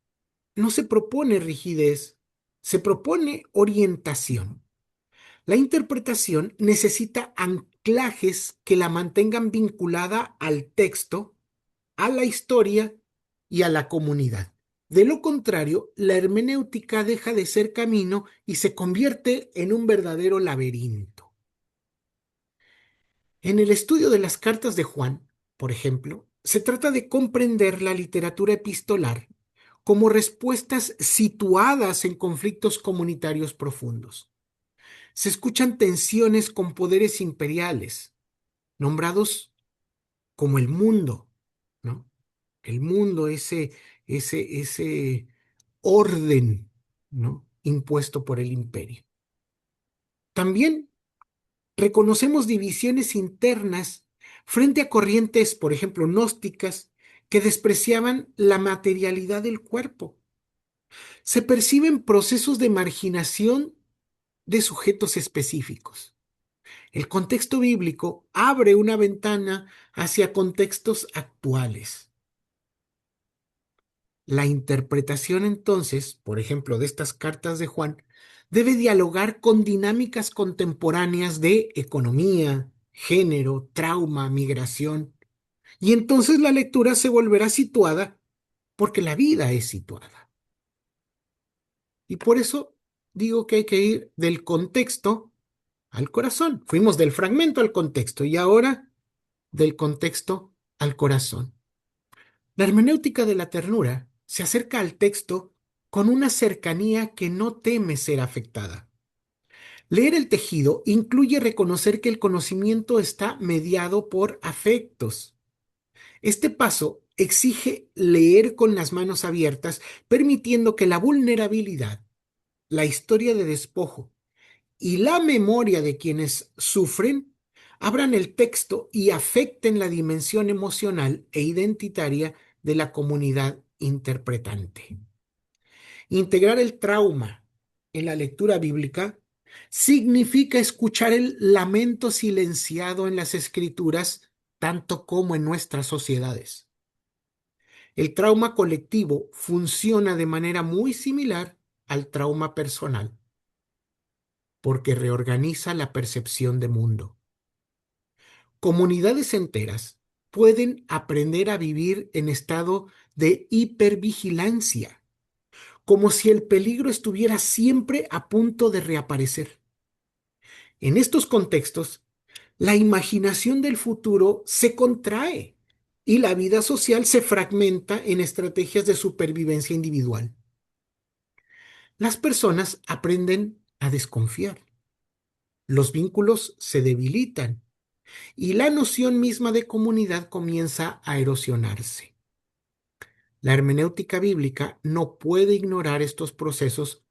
no se propone rigidez, se propone orientación. La interpretación necesita anclajes que la mantengan vinculada al texto, a la historia y a la comunidad. De lo contrario, la hermenéutica deja de ser camino y se convierte en un verdadero laberinto. En el estudio de las cartas de Juan, por ejemplo, se trata de comprender la literatura epistolar como respuestas situadas en conflictos comunitarios profundos. Se escuchan tensiones con poderes imperiales, nombrados como el mundo, ¿no? El mundo, ese orden, ¿no? Impuesto por el imperio. También reconocemos divisiones internas frente a corrientes, por ejemplo, gnósticas, que despreciaban la materialidad del cuerpo. Se perciben procesos de marginación de sujetos específicos. El contexto bíblico abre una ventana hacia contextos actuales. La interpretación entonces, por ejemplo, de estas cartas de Juan, debe dialogar con dinámicas contemporáneas de economía, género, trauma, migración, y entonces la lectura se volverá situada porque la vida es situada. Y por eso digo que hay que ir del contexto al corazón. Fuimos del fragmento al contexto y ahora del contexto al corazón. La hermenéutica de la ternura se acerca al texto con una cercanía que no teme ser afectada. Leer el tejido incluye reconocer que el conocimiento está mediado por afectos. Este paso exige leer con las manos abiertas, permitiendo que la vulnerabilidad, la historia de despojo y la memoria de quienes sufren abran el texto y afecten la dimensión emocional e identitaria de la comunidad interpretante. Integrar el trauma en la lectura bíblica significa escuchar el lamento silenciado en las escrituras, tanto como en nuestras sociedades. El trauma colectivo funciona de manera muy similar al trauma personal, porque reorganiza la percepción de mundo. Comunidades enteras pueden aprender a vivir en estado de hipervigilancia, como si el peligro estuviera siempre a punto de reaparecer. En estos contextos, la imaginación del futuro se contrae y la vida social se fragmenta en estrategias de supervivencia individual. Las personas aprenden a desconfiar, los vínculos se debilitan y la noción misma de comunidad comienza a erosionarse. La hermenéutica bíblica no puede ignorar estos procesos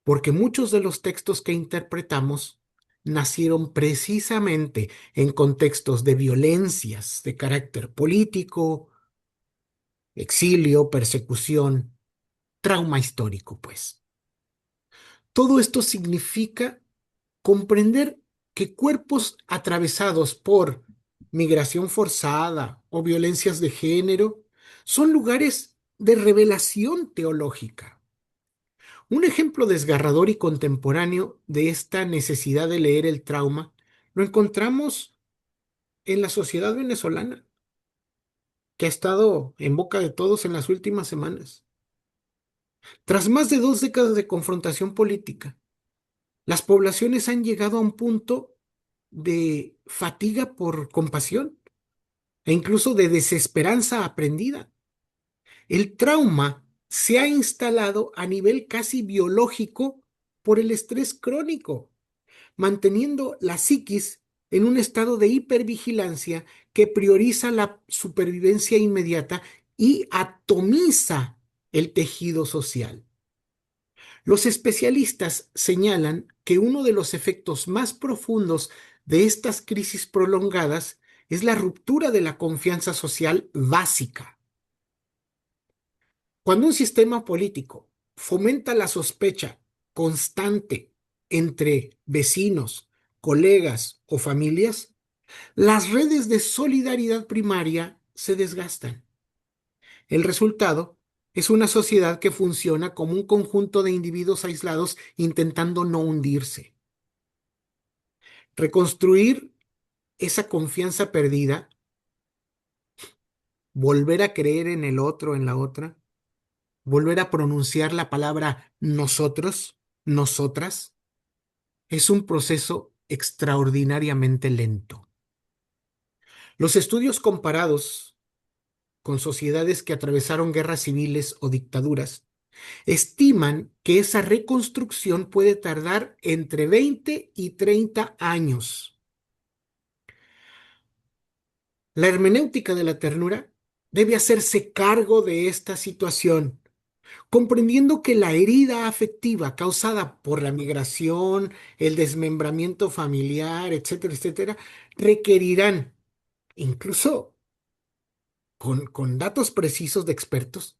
porque muchos de los textos que interpretamos nacieron precisamente en contextos de violencias de carácter político, exilio, persecución, trauma histórico, pues. Todo esto significa comprender que cuerpos atravesados por migración forzada o violencias de género son lugares de revelación teológica. Un ejemplo desgarrador y contemporáneo de esta necesidad de leer el trauma lo encontramos en la sociedad venezolana, que ha estado en boca de todos en las últimas semanas. Tras más de 2 décadas de confrontación política, las poblaciones han llegado a un punto de fatiga por compasión. e incluso de desesperanza aprendida. El trauma se ha instalado a nivel casi biológico por el estrés crónico, manteniendo la psiquis en un estado de hipervigilancia que prioriza la supervivencia inmediata y atomiza el tejido social. Los especialistas señalan que uno de los efectos más profundos de estas crisis prolongadas es la ruptura de la confianza social básica. Cuando un sistema político fomenta la sospecha constante entre vecinos, colegas o familias, las redes de solidaridad primaria se desgastan. El resultado es una sociedad que funciona como un conjunto de individuos aislados intentando no hundirse. Reconstruir esa confianza perdida, volver a creer en el otro, en la otra, volver a pronunciar la palabra nosotros, nosotras, es un proceso extraordinariamente lento. Los estudios comparados con sociedades que atravesaron guerras civiles o dictaduras estiman que esa reconstrucción puede tardar entre 20 y 30 años. La hermenéutica de la ternura debe hacerse cargo de esta situación, comprendiendo que la herida afectiva causada por la migración, el desmembramiento familiar, etcétera, etcétera, requerirán, incluso con datos precisos de expertos,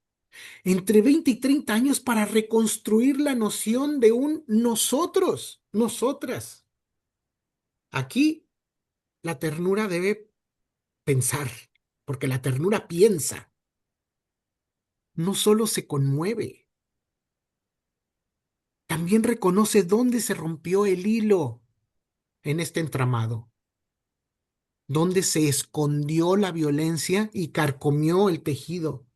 entre 20 y 30 años para reconstruir la noción de un nosotros, nosotras. Aquí la ternura debe pensar, porque la ternura piensa, no solo se conmueve, también reconoce dónde se rompió el hilo en este entramado, dónde se escondió la violencia y carcomió el tejido,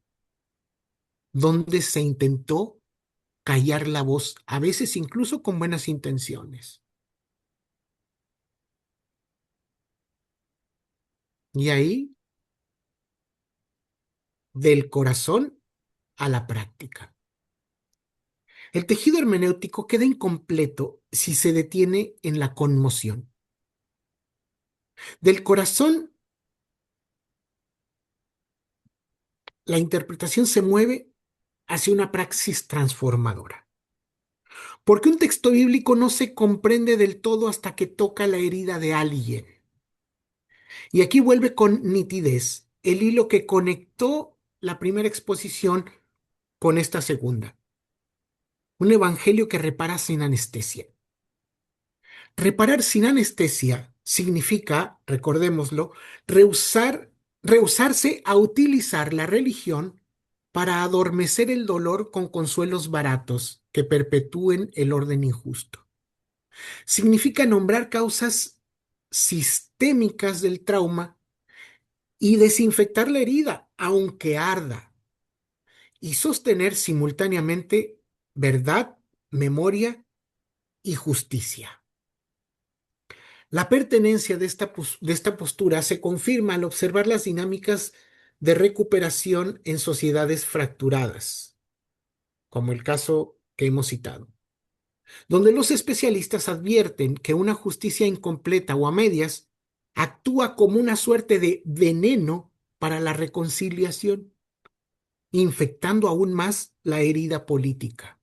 dónde se intentó callar la voz, a veces incluso con buenas intenciones. Y ahí, del corazón a la práctica. El tejido hermenéutico queda incompleto si se detiene en la conmoción. Del corazón, la interpretación se mueve hacia una praxis transformadora. Porque un texto bíblico no se comprende del todo hasta que toca la herida de alguien. Y aquí vuelve con nitidez el hilo que conectó la primera exposición con esta segunda. Un evangelio que repara sin anestesia. Reparar sin anestesia significa, recordémoslo, rehusarse a utilizar la religión para adormecer el dolor con consuelos baratos que perpetúen el orden injusto. Significa nombrar causas sistémicas del trauma y desinfectar la herida, aunque arda, y sostener simultáneamente verdad, memoria y justicia. La pertenencia de esta postura se confirma al observar las dinámicas de recuperación en sociedades fracturadas, como el caso que hemos citado, donde los especialistas advierten que una justicia incompleta o a medias actúa como una suerte de veneno para la reconciliación, infectando aún más la herida política.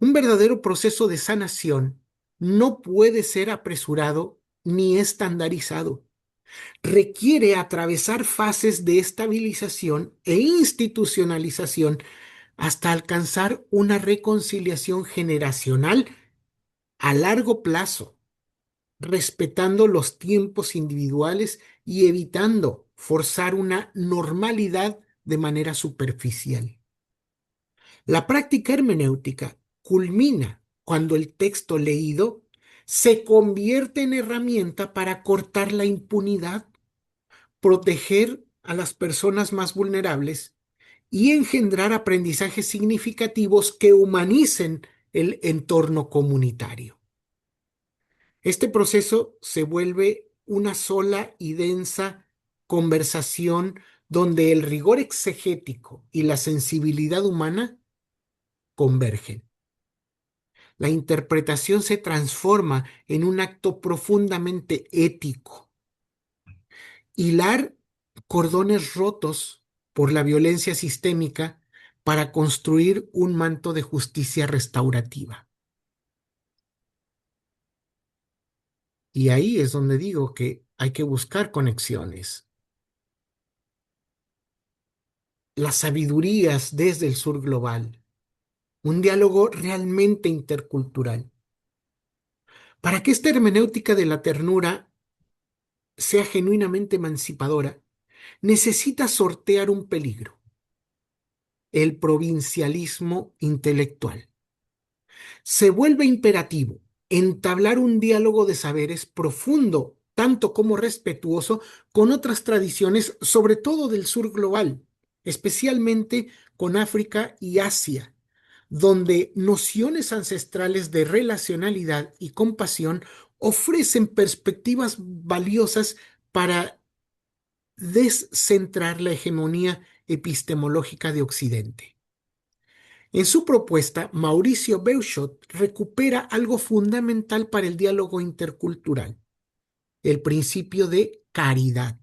Un verdadero proceso de sanación no puede ser apresurado ni estandarizado. Requiere atravesar fases de estabilización e institucionalización hasta alcanzar una reconciliación generacional a largo plazo, respetando los tiempos individuales y evitando forzar una normalidad de manera superficial. La práctica hermenéutica culmina cuando el texto leído se convierte en herramienta para cortar la impunidad, proteger a las personas más vulnerables y engendrar aprendizajes significativos que humanicen el entorno comunitario. Este proceso se vuelve una sola y densa conversación donde el rigor exegético y la sensibilidad humana convergen. La interpretación se transforma en un acto profundamente ético. Hilar cordones rotos por la violencia sistémica para construir un manto de justicia restaurativa. Y ahí es donde digo que hay que buscar conexiones. Las sabidurías desde el sur global, un diálogo realmente intercultural. Para que esta hermenéutica de la ternura sea genuinamente emancipadora, necesita sortear un peligro, el provincialismo intelectual. Se vuelve imperativo entablar un diálogo de saberes profundo, tanto como respetuoso, con otras tradiciones, sobre todo del sur global, especialmente con África y Asia, donde nociones ancestrales de relacionalidad y compasión ofrecen perspectivas valiosas para descentrar la hegemonía epistemológica de Occidente. En su propuesta, Mauricio Beuchot recupera algo fundamental para el diálogo intercultural, el principio de caridad.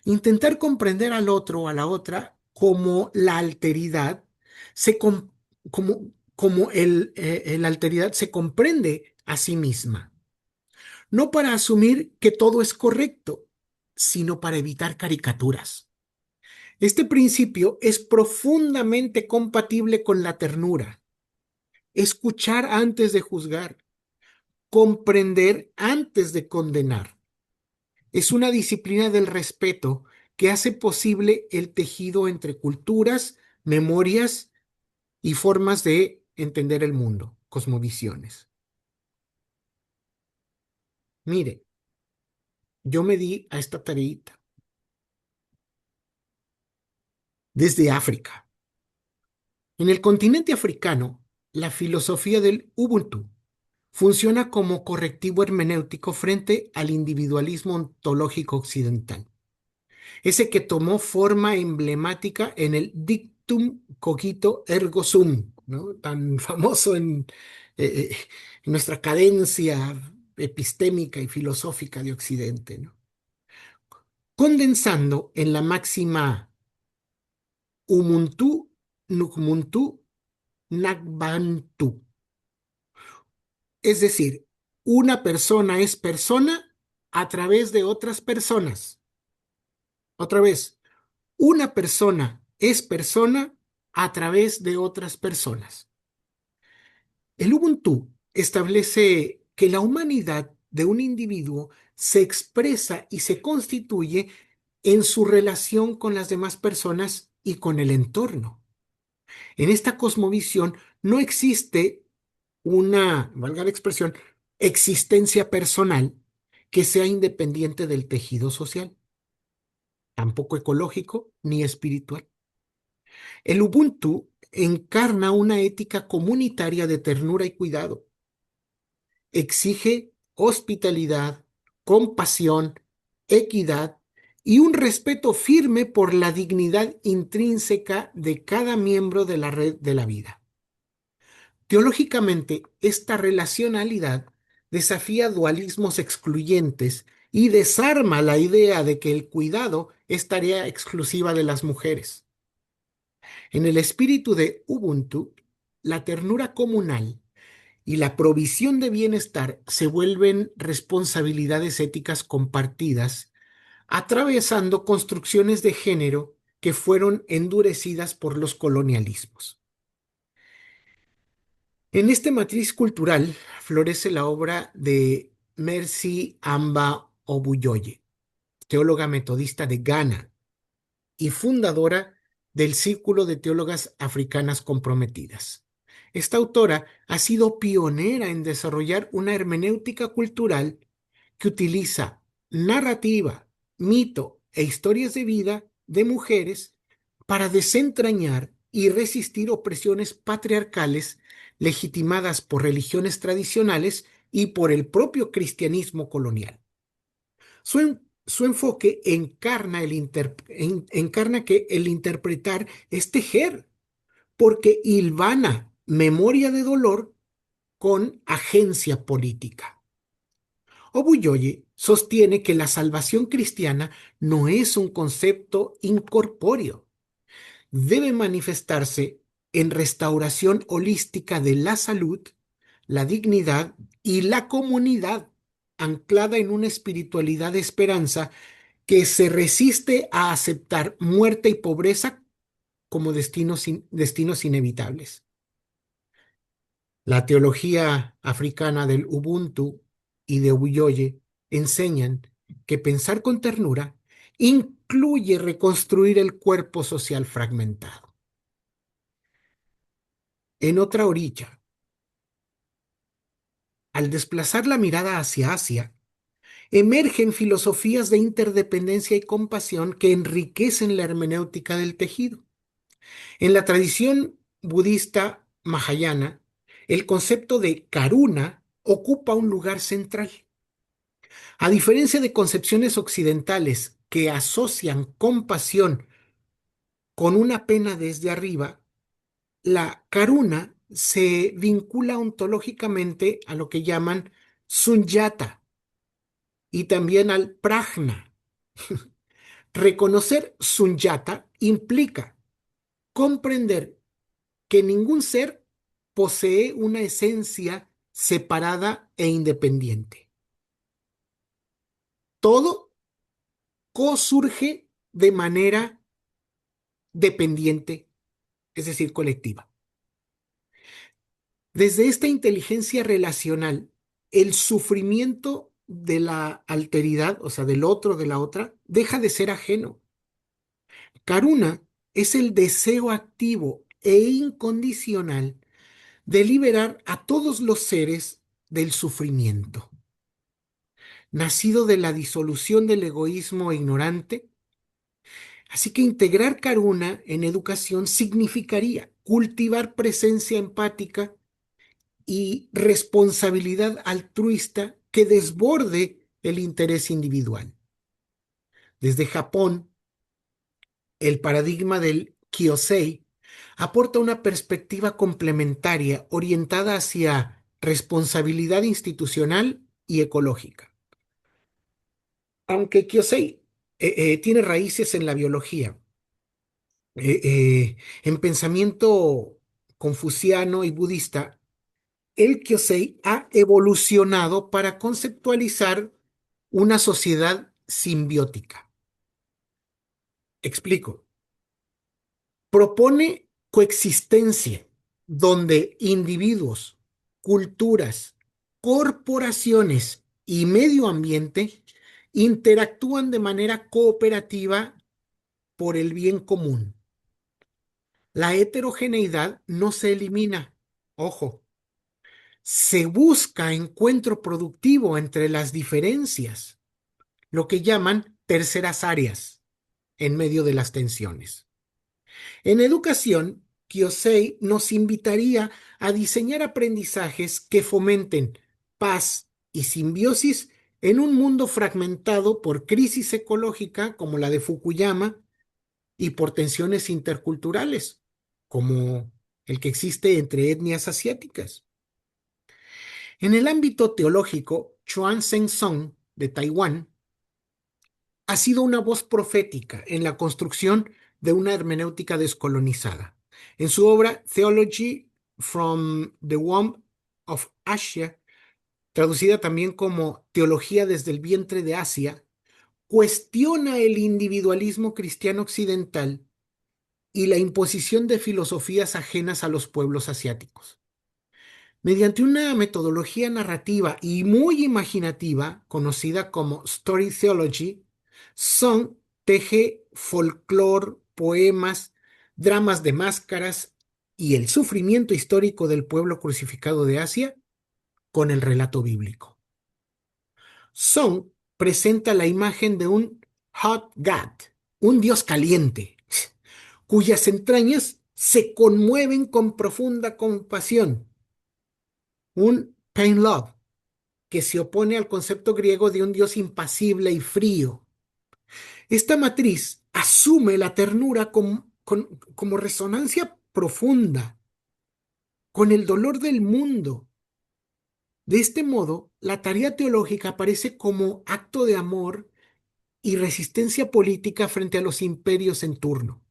Intentar comprender al otro o a la otra como la alteridad, la alteridad se comprende a sí misma, no para asumir que todo es correcto, sino para evitar caricaturas. Este principio es profundamente compatible con la ternura. Escuchar antes de juzgar, comprender antes de condenar. Es una disciplina del respeto que hace posible el tejido entre culturas, memorias y formas de entender el mundo, cosmovisiones. Mire, yo me di a esta tareita desde África. En el continente africano, la filosofía del Ubuntu funciona como correctivo hermenéutico frente al individualismo ontológico occidental, ese que tomó forma emblemática en el dictum cogito ergo sum, ¿no? Tan famoso eh, en nuestra cadencia epistémica y filosófica de Occidente, ¿no? Condensando en la máxima umuntu nukmuntu nakbantu, es decir, una persona es persona a través de otras personas. Otra vez, una persona es persona a través de otras personas. El Ubuntu establece que la humanidad de un individuo se expresa y se constituye en su relación con las demás personas y con el entorno. En esta cosmovisión no existe una, valga la expresión, existencia personal que sea independiente del tejido social, tampoco ecológico ni espiritual. El Ubuntu encarna una ética comunitaria de ternura y cuidado. Exige hospitalidad, compasión, equidad y un respeto firme por la dignidad intrínseca de cada miembro de la red de la vida. Teológicamente, esta relacionalidad desafía dualismos excluyentes y desarma la idea de que el cuidado es tarea exclusiva de las mujeres. En el espíritu de Ubuntu, la ternura comunal y la provisión de bienestar se vuelven responsabilidades éticas compartidas, atravesando construcciones de género que fueron endurecidas por los colonialismos. En esta matriz cultural florece la obra de Mercy Amba Obuyoye, teóloga metodista de Ghana y fundadora del Círculo de Teólogas Africanas Comprometidas. Esta autora ha sido pionera en desarrollar una hermenéutica cultural que utiliza narrativa, mito e historias de vida de mujeres para desentrañar y resistir opresiones patriarcales legitimadas por religiones tradicionales y por el propio cristianismo colonial. Su, su enfoque encarna que el interpretar es tejer, porque hilvana memoria de dolor con agencia política. Obuyoye sostiene que la salvación cristiana no es un concepto incorpóreo, debe manifestarse en restauración holística de la salud, la dignidad y la comunidad, anclada en una espiritualidad de esperanza que se resiste a aceptar muerte y pobreza como destinos inevitables. La teología africana del Ubuntu y de Obuyoye enseñan que pensar con ternura incluye reconstruir el cuerpo social fragmentado. En otra orilla, al desplazar la mirada hacia Asia, emergen filosofías de interdependencia y compasión que enriquecen la hermenéutica del tejido. En la tradición budista mahayana, el concepto de karuna ocupa un lugar central. A diferencia de concepciones occidentales que asocian compasión con una pena desde arriba, la karuna se vincula ontológicamente a lo que llaman sunyata y también al prajna. Reconocer sunyata implica comprender que ningún ser posee una esencia separada e independiente. Todo cosurge de manera dependiente, es decir, colectiva. Desde esta inteligencia relacional, el sufrimiento de la alteridad, o sea, del otro, de la otra, deja de ser ajeno. Karuna es el deseo activo e incondicional de liberar a todos los seres del sufrimiento. Nacido de la disolución del egoísmo ignorante, así que integrar Karuna en educación significaría cultivar presencia empática y responsabilidad altruista que desborde el interés individual. Desde Japón, el paradigma del Kyosei aporta una perspectiva complementaria orientada hacia responsabilidad institucional y ecológica. Aunque Kyosei tiene raíces en la biología, en pensamiento confuciano y budista, el Kyosei ha evolucionado para conceptualizar una sociedad simbiótica. Explico. Propone coexistencia donde individuos, culturas, corporaciones y medio ambiente interactúan de manera cooperativa por el bien común. La heterogeneidad no se elimina, ojo, se busca encuentro productivo entre las diferencias, lo que llaman terceras áreas en medio de las tensiones. En educación, Kyosei nos invitaría a diseñar aprendizajes que fomenten paz y simbiosis en un mundo fragmentado por crisis ecológica como la de Fukuyama y por tensiones interculturales, como el que existe entre etnias asiáticas. En el ámbito teológico, Chuan Zheng de Taiwán ha sido una voz profética en la construcción de una hermenéutica descolonizada. En su obra Theology from the Womb of Asia, traducida también como Teología desde el vientre de Asia, cuestiona el individualismo cristiano occidental y la imposición de filosofías ajenas a los pueblos asiáticos. Mediante una metodología narrativa y muy imaginativa, conocida como Story Theology, Song teje folclore, poemas, dramas de máscaras y el sufrimiento histórico del pueblo crucificado de Asia con el relato bíblico. Song presenta la imagen de un hot god, un dios caliente, cuyas entrañas se conmueven con profunda compasión, un pain love, que se opone al concepto griego de un dios impasible y frío, Esta matriz asume la ternura como resonancia profunda con el dolor del mundo. De este modo, la tarea teológica aparece como acto de amor y resistencia política frente a los imperios en turno.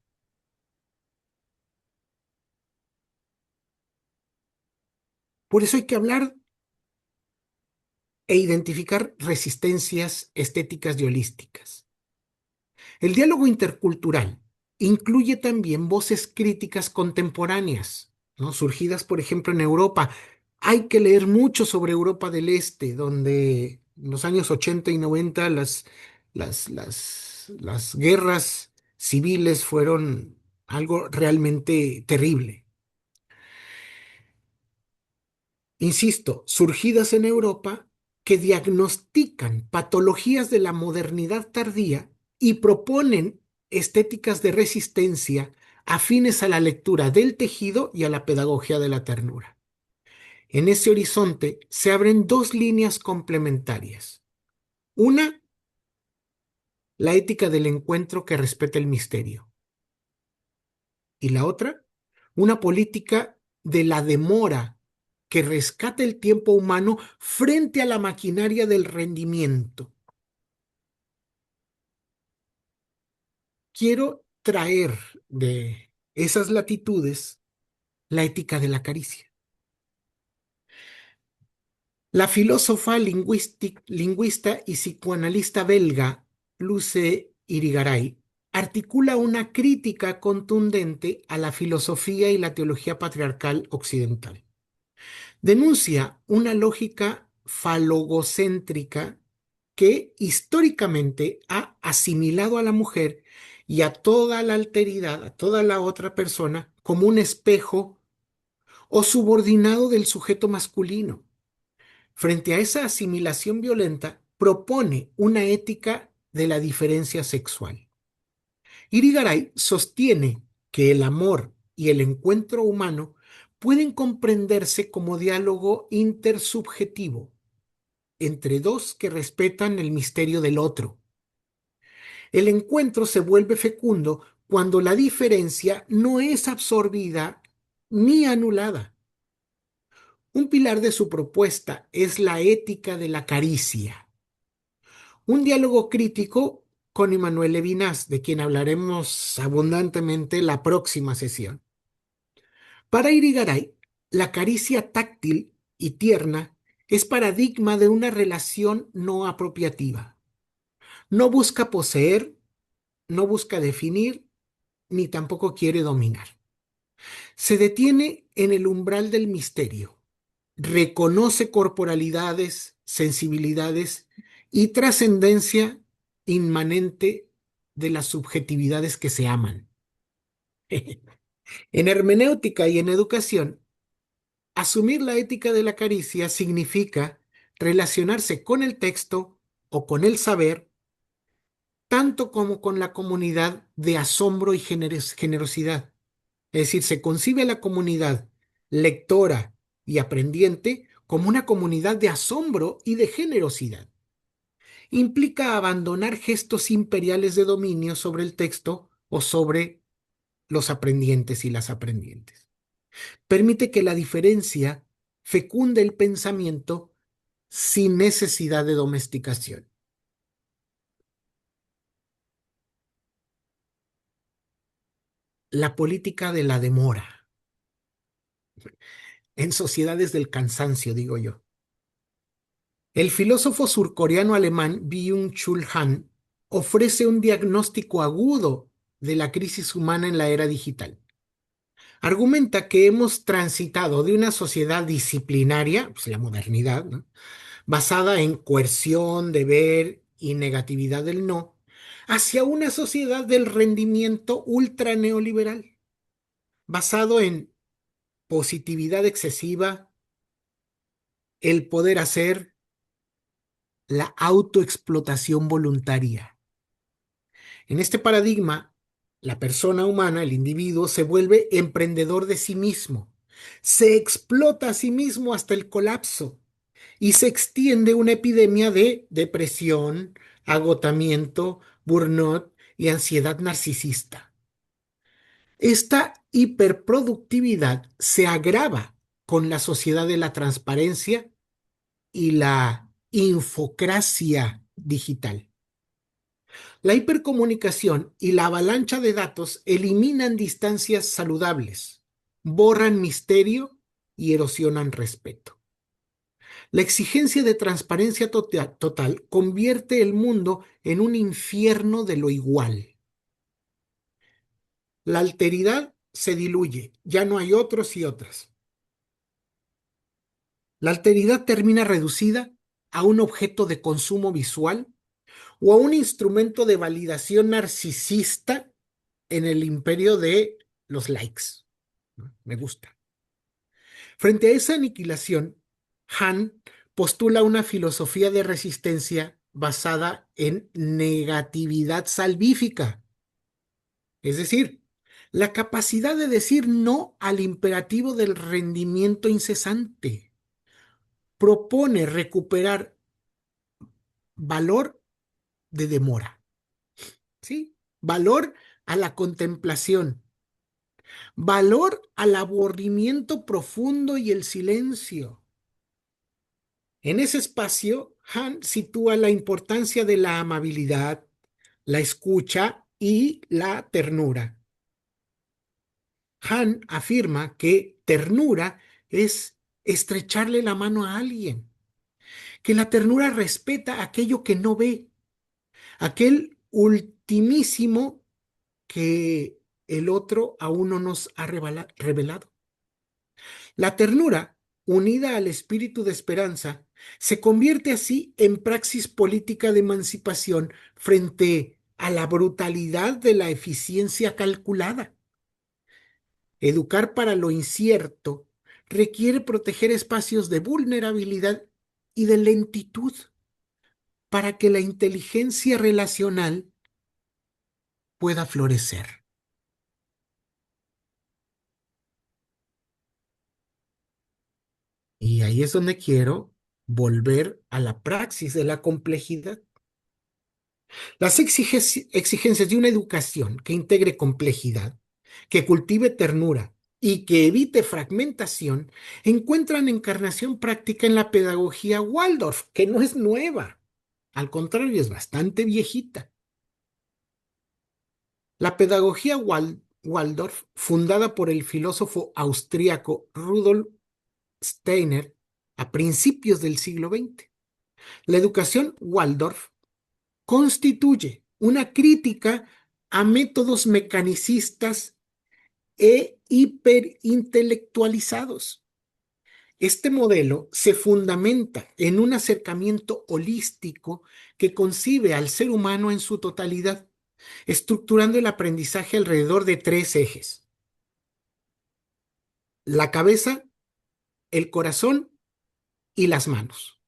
Por eso hay que hablar e identificar resistencias estéticas y holísticas. El diálogo intercultural incluye también voces críticas contemporáneas, ¿no? Surgidas, por ejemplo, en Europa. Hay que leer mucho sobre Europa del Este, donde en los años 80 y 90 las guerras civiles fueron algo realmente terrible. Insisto, surgidas en Europa, que diagnostican patologías de la modernidad tardía y proponen estéticas de resistencia afines a la lectura del tejido y a la pedagogía de la ternura. En ese horizonte se abren dos líneas complementarias. Una, la ética del encuentro que respeta el misterio. Y la otra, una política de la demora que rescata el tiempo humano frente a la maquinaria del rendimiento. Quiero traer de esas latitudes la ética de la caricia. La filósofa lingüista y psicoanalista belga Luce Irigaray articula una crítica contundente a la filosofía y la teología patriarcal occidental. Denuncia una lógica falogocéntrica que históricamente ha asimilado a la mujer y a toda la alteridad, a toda la otra persona, como un espejo o subordinado del sujeto masculino. Frente a esa asimilación violenta, propone una ética de la diferencia sexual. Irigaray sostiene que el amor y el encuentro humano pueden comprenderse como diálogo intersubjetivo entre dos que respetan el misterio del otro. El encuentro se vuelve fecundo cuando la diferencia no es absorbida ni anulada. Un pilar de su propuesta es la ética de la caricia. Un diálogo crítico con Emmanuel Levinas, de quien hablaremos abundantemente la próxima sesión. Para Irigaray, la caricia táctil y tierna es paradigma de una relación no apropiativa. No busca poseer, no busca definir, ni tampoco quiere dominar. Se detiene en el umbral del misterio, reconoce corporalidades, sensibilidades y trascendencia inmanente de las subjetividades que se aman. En hermenéutica y en educación, asumir la ética de la caricia significa relacionarse con el texto o con el saber, tanto como con la comunidad de asombro y generosidad. Es decir, se concibe a la comunidad lectora y aprendiente como una comunidad de asombro y de generosidad. Implica abandonar gestos imperiales de dominio sobre el texto o sobre los aprendientes y las aprendientes. Permite que la diferencia fecunde el pensamiento sin necesidad de domesticación. La política de la demora. En sociedades del cansancio, digo yo. El filósofo surcoreano alemán Byung-Chul Han ofrece un diagnóstico agudo de la crisis humana en la era digital. Argumenta que hemos transitado de una sociedad disciplinaria, pues la modernidad, ¿no?, basada en coerción, deber y negatividad del no, hacia una sociedad del rendimiento ultra neoliberal, basado en positividad excesiva, el poder hacer, la autoexplotación voluntaria. En este paradigma, la persona humana, el individuo, se vuelve emprendedor de sí mismo, se explota a sí mismo hasta el colapso y se extiende una epidemia de depresión, agotamiento, burnout y ansiedad narcisista. Esta hiperproductividad se agrava con la sociedad de la transparencia y la infocracia digital. La hipercomunicación y la avalancha de datos eliminan distancias saludables, borran misterio y erosionan respeto. La exigencia de transparencia total convierte el mundo en un infierno de lo igual. La alteridad se diluye, ya no hay otros y otras. La alteridad termina reducida a un objeto de consumo visual o a un instrumento de validación narcisista en el imperio de los likes. Me gusta. Frente a esa aniquilación, Han postula una filosofía de resistencia basada en negatividad salvífica, es decir, la capacidad de decir no al imperativo del rendimiento incesante. Propone recuperar valor de demora, ¿sí? Valor a la contemplación, valor al aburrimiento profundo y el silencio. En ese espacio, Han sitúa la importancia de la amabilidad, la escucha y la ternura. Han afirma que ternura es estrecharle la mano a alguien, que la ternura respeta aquello que no ve, aquel ultimísimo que el otro aún no nos ha revelado. La ternura, unida al espíritu de esperanza, se convierte así en praxis política de emancipación frente a la brutalidad de la eficiencia calculada. Educar para lo incierto requiere proteger espacios de vulnerabilidad y de lentitud para que la inteligencia relacional pueda florecer. Y ahí es donde quiero volver a la praxis de la complejidad. Las exigencias de una educación que integre complejidad, que cultive ternura y que evite fragmentación encuentran encarnación práctica en la pedagogía Waldorf, que no es nueva, al contrario, es bastante viejita. La pedagogía Waldorf, fundada por el filósofo austríaco Rudolf Steiner a principios del siglo XX. La educación Waldorf constituye una crítica a métodos mecanicistas e hiperintelectualizados. Este modelo se fundamenta en un acercamiento holístico que concibe al ser humano en su totalidad, estructurando el aprendizaje alrededor de tres ejes: la cabeza, el corazón y las manos.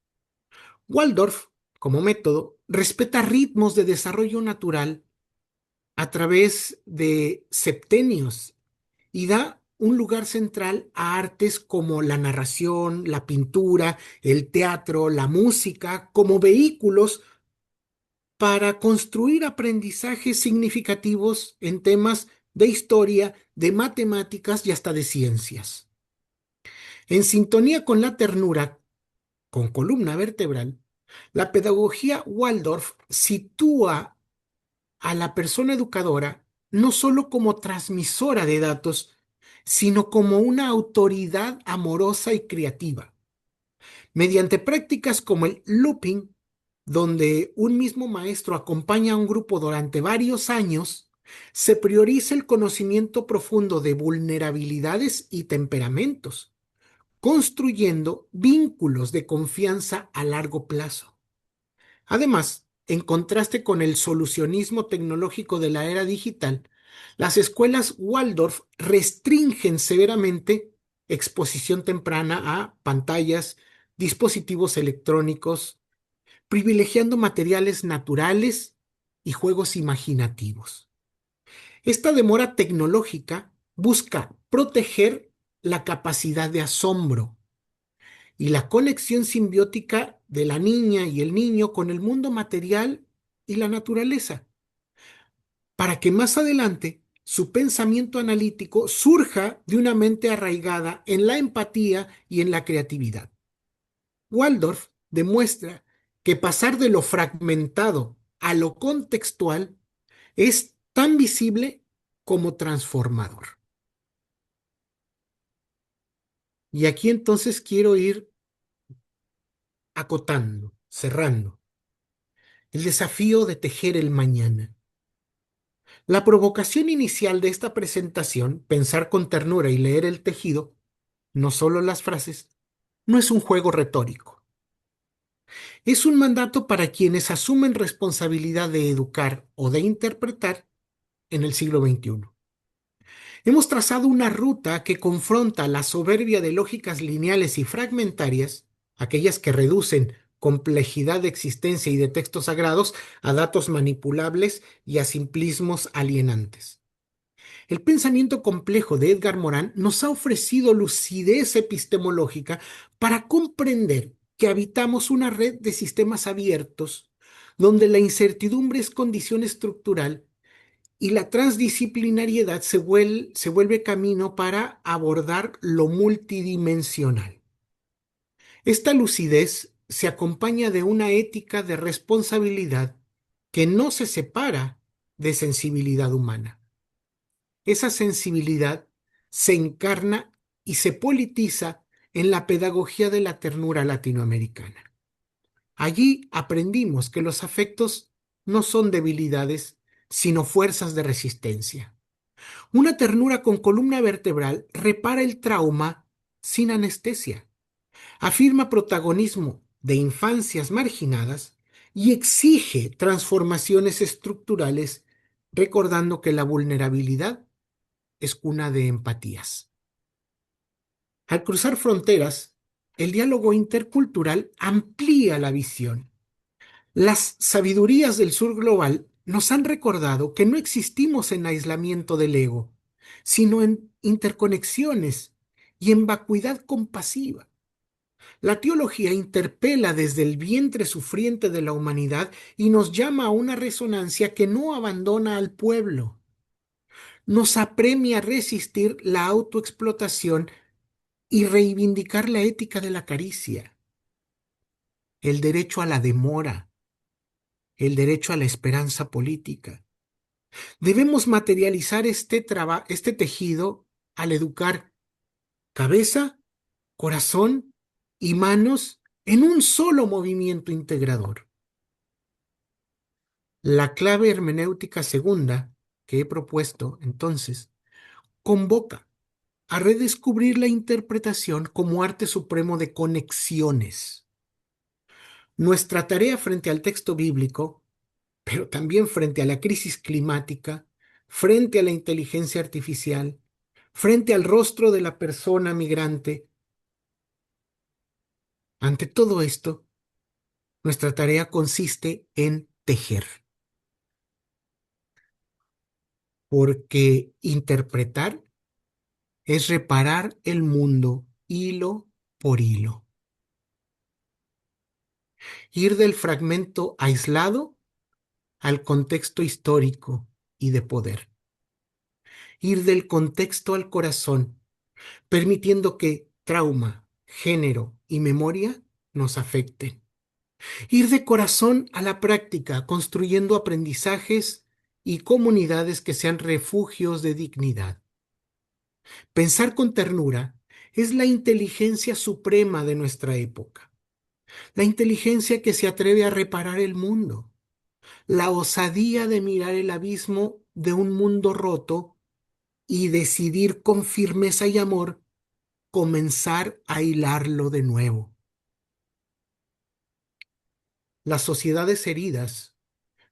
Waldorf, como método, respeta ritmos de desarrollo natural a través de septenios y da un lugar central a artes como la narración, la pintura, el teatro, la música, como vehículos para construir aprendizajes significativos en temas de historia, de matemáticas y hasta de ciencias. En sintonía con la ternura, con columna vertebral, la pedagogía Waldorf sitúa a la persona educadora no solo como transmisora de datos, sino como una autoridad amorosa y creativa. Mediante prácticas como el looping, donde un mismo maestro acompaña a un grupo durante varios años, se prioriza el conocimiento profundo de vulnerabilidades y temperamentos, construyendo vínculos de confianza a largo plazo. Además, en contraste con el solucionismo tecnológico de la era digital, las escuelas Waldorf restringen severamente exposición temprana a pantallas, dispositivos electrónicos, privilegiando materiales naturales y juegos imaginativos. Esta demora tecnológica busca proteger la capacidad de asombro y la conexión simbiótica de la niña y el niño con el mundo material y la naturaleza. para que más adelante su pensamiento analítico surja de una mente arraigada en la empatía y en la creatividad. Waldorf demuestra que pasar de lo fragmentado a lo contextual es tan visible como transformador. Y aquí entonces quiero ir acotando, cerrando, el desafío de tejer el mañana. La provocación inicial de esta presentación, pensar con ternura y leer el tejido, no solo las frases, no es un juego retórico. Es un mandato para quienes asumen responsabilidad de educar o de interpretar en el siglo XXI. Hemos trazado una ruta que confronta la soberbia de lógicas lineales y fragmentarias, aquellas que reducen complejidad de existencia y de textos sagrados a datos manipulables y a simplismos alienantes. El pensamiento complejo de Edgar Morin nos ha ofrecido lucidez epistemológica para comprender que habitamos una red de sistemas abiertos donde la incertidumbre es condición estructural y la transdisciplinariedad se vuelve camino para abordar lo multidimensional. Esta lucidez se acompaña de una ética de responsabilidad que no se separa de sensibilidad humana. Esa sensibilidad se encarna y se politiza en la pedagogía de la ternura latinoamericana. Allí aprendimos que los afectos no son debilidades, sino fuerzas de resistencia. Una ternura con columna vertebral repara el trauma sin anestesia, afirma protagonismo de infancias marginadas y exige transformaciones estructurales, recordando que la vulnerabilidad es cuna de empatías. Al cruzar fronteras, el diálogo intercultural amplía la visión. Las sabidurías del sur global nos han recordado que no existimos en aislamiento del ego, sino en interconexiones y en vacuidad compasiva. La teología interpela desde el vientre sufriente de la humanidad y nos llama a una resonancia que no abandona al pueblo. Nos apremia a resistir la autoexplotación y reivindicar la ética de la caricia, el derecho a la demora, el derecho a la esperanza política. Debemos materializar este tejido al educar cabeza, corazón y manos en un solo movimiento integrador. La clave hermenéutica segunda que he propuesto, entonces, convoca a redescubrir la interpretación como arte supremo de conexiones. Nuestra tarea frente al texto bíblico, pero también frente a la crisis climática, frente a la inteligencia artificial, frente al rostro de la persona migrante, ante todo esto, nuestra tarea consiste en tejer, porque interpretar es reparar el mundo hilo por hilo, ir del fragmento aislado al contexto histórico y de poder, ir del contexto al corazón, permitiendo que trauma, género y memoria nos afecten. Ir de corazón a la práctica, construyendo aprendizajes y comunidades que sean refugios de dignidad. Pensar con ternura es la inteligencia suprema de nuestra época, la inteligencia que se atreve a reparar el mundo, la osadía de mirar el abismo de un mundo roto y decidir con firmeza y amor comenzar a hilarlo de nuevo. Las sociedades heridas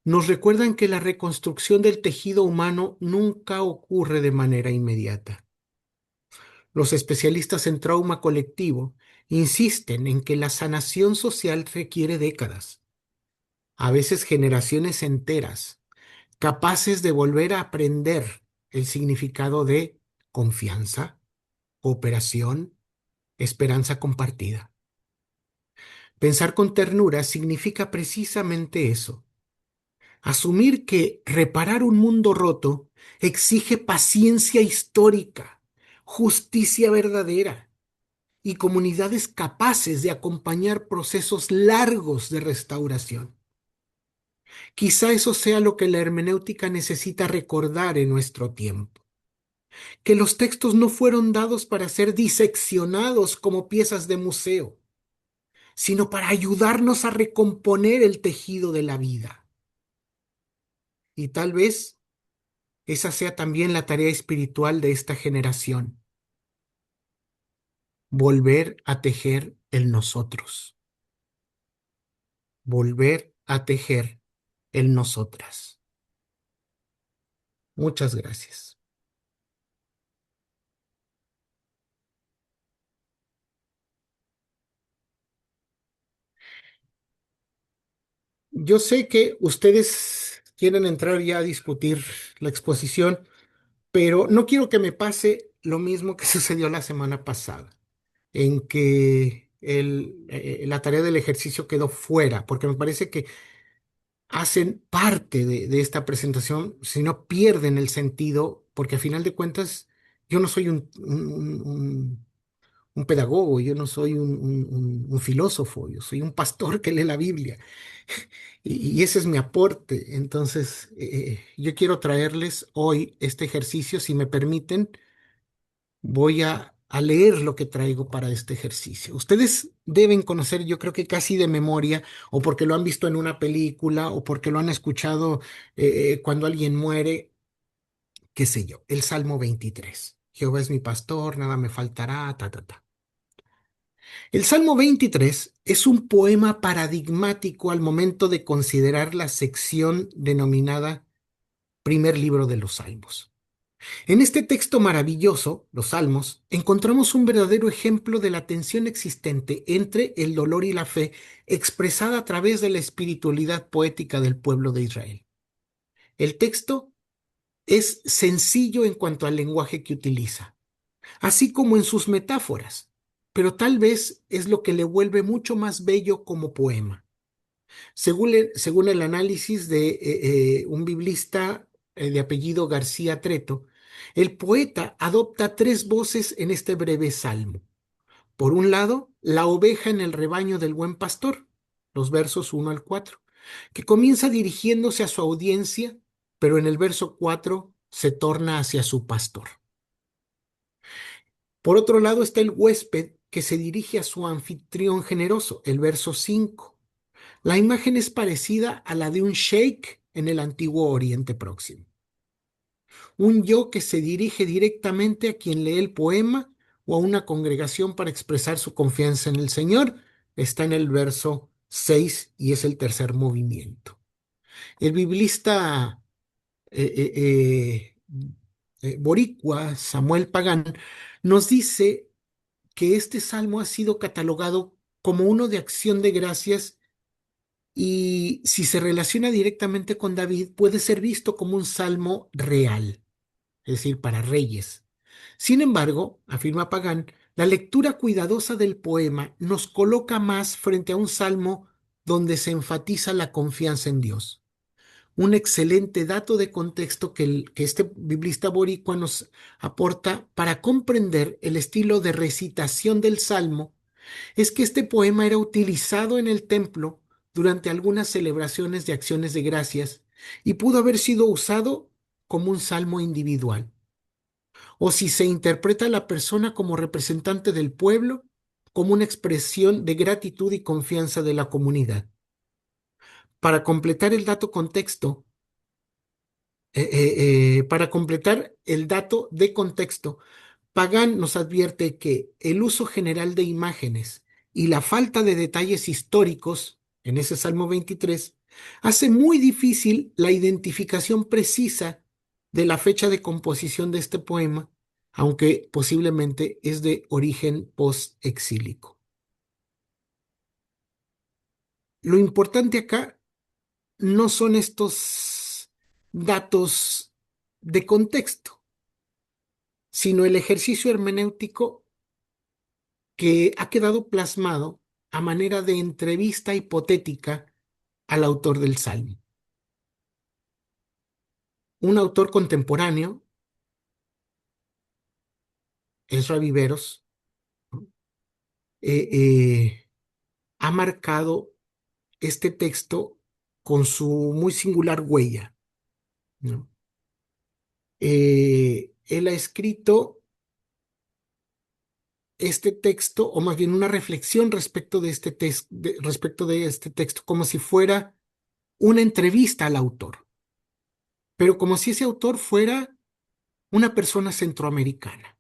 nos recuerdan que la reconstrucción del tejido humano nunca ocurre de manera inmediata. Los especialistas en trauma colectivo insisten en que la sanación social requiere décadas, a veces generaciones enteras, capaces de volver a aprender el significado de confianza, cooperación, esperanza compartida. Pensar con ternura significa precisamente eso, Asumir que reparar un mundo roto exige paciencia histórica, justicia verdadera y comunidades capaces de acompañar procesos largos de restauración. Quizá eso sea lo que la hermenéutica necesita recordar en nuestro tiempo, que los textos no fueron dados para ser diseccionados como piezas de museo, sino para ayudarnos a recomponer el tejido de la vida. Y tal vez esa sea también la tarea espiritual de esta generación, volver a tejer el nosotros, volver a tejer el nosotras. Muchas gracias. Yo sé que ustedes quieren entrar ya a discutir la exposición, pero no quiero que me pase lo mismo que sucedió la semana pasada, en que la tarea del ejercicio quedó fuera, porque me parece que hacen parte de esta presentación, si no pierden el sentido, porque a final de cuentas yo no soy un pedagogo, yo no soy un filósofo, yo soy un pastor que lee la Biblia y ese es mi aporte. Entonces, yo quiero traerles hoy este ejercicio, si me permiten, voy a leer lo que traigo para este ejercicio. Ustedes deben conocer, yo creo que casi de memoria, o porque lo han visto en una película, o porque lo han escuchado cuando alguien muere, qué sé yo, el Salmo 23. Jehová es mi pastor, nada me faltará, ta, ta, ta. El Salmo 23 es un poema paradigmático al momento de considerar la sección denominada Primer Libro de los Salmos. En este texto maravilloso, los Salmos, encontramos un verdadero ejemplo de la tensión existente entre el dolor y la fe expresada a través de la espiritualidad poética del pueblo de Israel. El texto es sencillo en cuanto al lenguaje que utiliza, así como en sus metáforas, pero tal vez es lo que le vuelve mucho más bello como poema. Según el análisis de un biblista de apellido García Treto, el poeta adopta tres voces en este breve salmo. Por un lado, la oveja en el rebaño del buen pastor, los versos 1 al 4, que comienza dirigiéndose a su audiencia, pero en el verso 4 se torna hacia su pastor. Por otro lado está el huésped que se dirige a su anfitrión generoso, el verso 5. La imagen es parecida a la de un sheik en el antiguo Oriente Próximo. Un yo que se dirige directamente a quien lee el poema o a una congregación para expresar su confianza en el Señor está en el verso 6 y es el tercer movimiento. El biblista boricua Samuel Pagán nos dice que este salmo ha sido catalogado como uno de acción de gracias y si se relaciona directamente con David, puede ser visto como un salmo real, es decir, para reyes. Sin embargo, afirma Pagán, la lectura cuidadosa del poema nos coloca más frente a un salmo donde se enfatiza la confianza en Dios. Un excelente dato de contexto que este biblista boricua nos aporta para comprender el estilo de recitación del salmo es que este poema era utilizado en el templo durante algunas celebraciones de acciones de gracias y pudo haber sido usado como un salmo individual. O si se interpreta a la persona como representante del pueblo, como una expresión de gratitud y confianza de la comunidad. Para completar el dato contexto, para completar el dato de contexto, Pagan nos advierte que el uso general de imágenes y la falta de detalles históricos en ese Salmo 23 hace muy difícil la identificación precisa de la fecha de composición de este poema, aunque posiblemente es de origen post-exílico. Lo importante acá no son estos datos de contexto, sino el ejercicio hermenéutico que ha quedado plasmado a manera de entrevista hipotética al autor del Salmo. un autor contemporáneo, Ezra Viveros, eh, eh, ha marcado este texto con su muy singular huella, ¿no? Él ha escrito este texto, o más bien una reflexión respecto de este texto, como si fuera una entrevista al autor, pero como si ese autor fuera una persona centroamericana.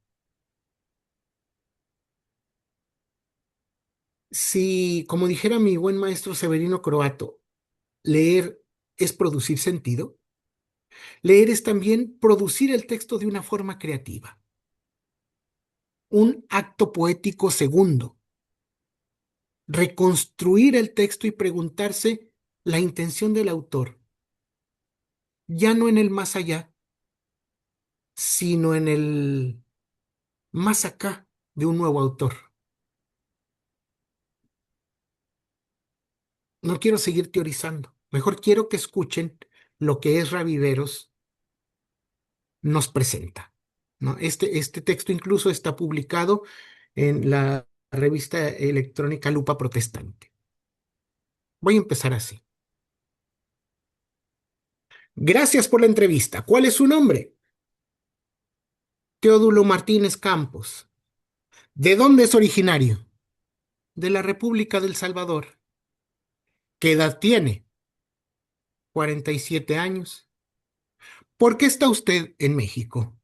Si, como dijera mi buen maestro Severino Croato, leer es producir sentido, leer es también producir el texto de una forma creativa, un acto poético segundo, reconstruir el texto y preguntarse la intención del autor, ya no en el más allá, sino en el más acá de un nuevo autor. No quiero seguir teorizando, mejor quiero que escuchen lo que Ezra Viveros nos presenta, ¿no? Este texto incluso está publicado en la revista electrónica Lupa Protestante. Voy a empezar así. Gracias por la entrevista. ¿Cuál es su nombre? Teodulo Martínez Campos. ¿De dónde es originario? De la República del Salvador. ¿Qué edad tiene? 47 años. ¿Por qué está usted en México?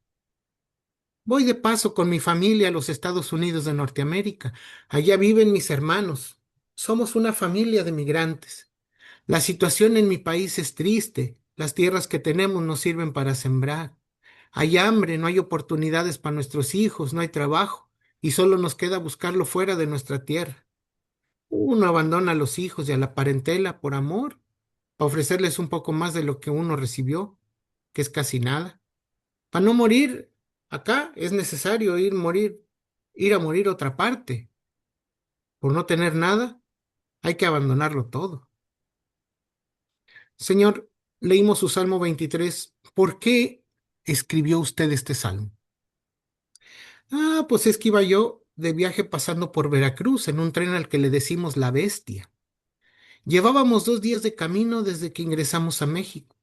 Voy de paso con mi familia a los Estados Unidos de Norteamérica. Allá viven mis hermanos. Somos una familia de migrantes. La situación en mi país es triste. Las tierras que tenemos no sirven para sembrar. Hay hambre, no hay oportunidades para nuestros hijos, no hay trabajo, y solo nos queda buscarlo fuera de nuestra tierra. Uno abandona a los hijos y a la parentela por amor, para ofrecerles un poco más de lo que uno recibió, que es casi nada. Para no morir acá es necesario ir a morir a otra parte. Por no tener nada, hay que abandonarlo todo. Señor, leímos su Salmo 23. ¿Por qué escribió usted este salmo? Ah, pues es que iba yo de viaje pasando por Veracruz en un tren al que le decimos La Bestia. Llevábamos 2 días de camino desde que ingresamos a México.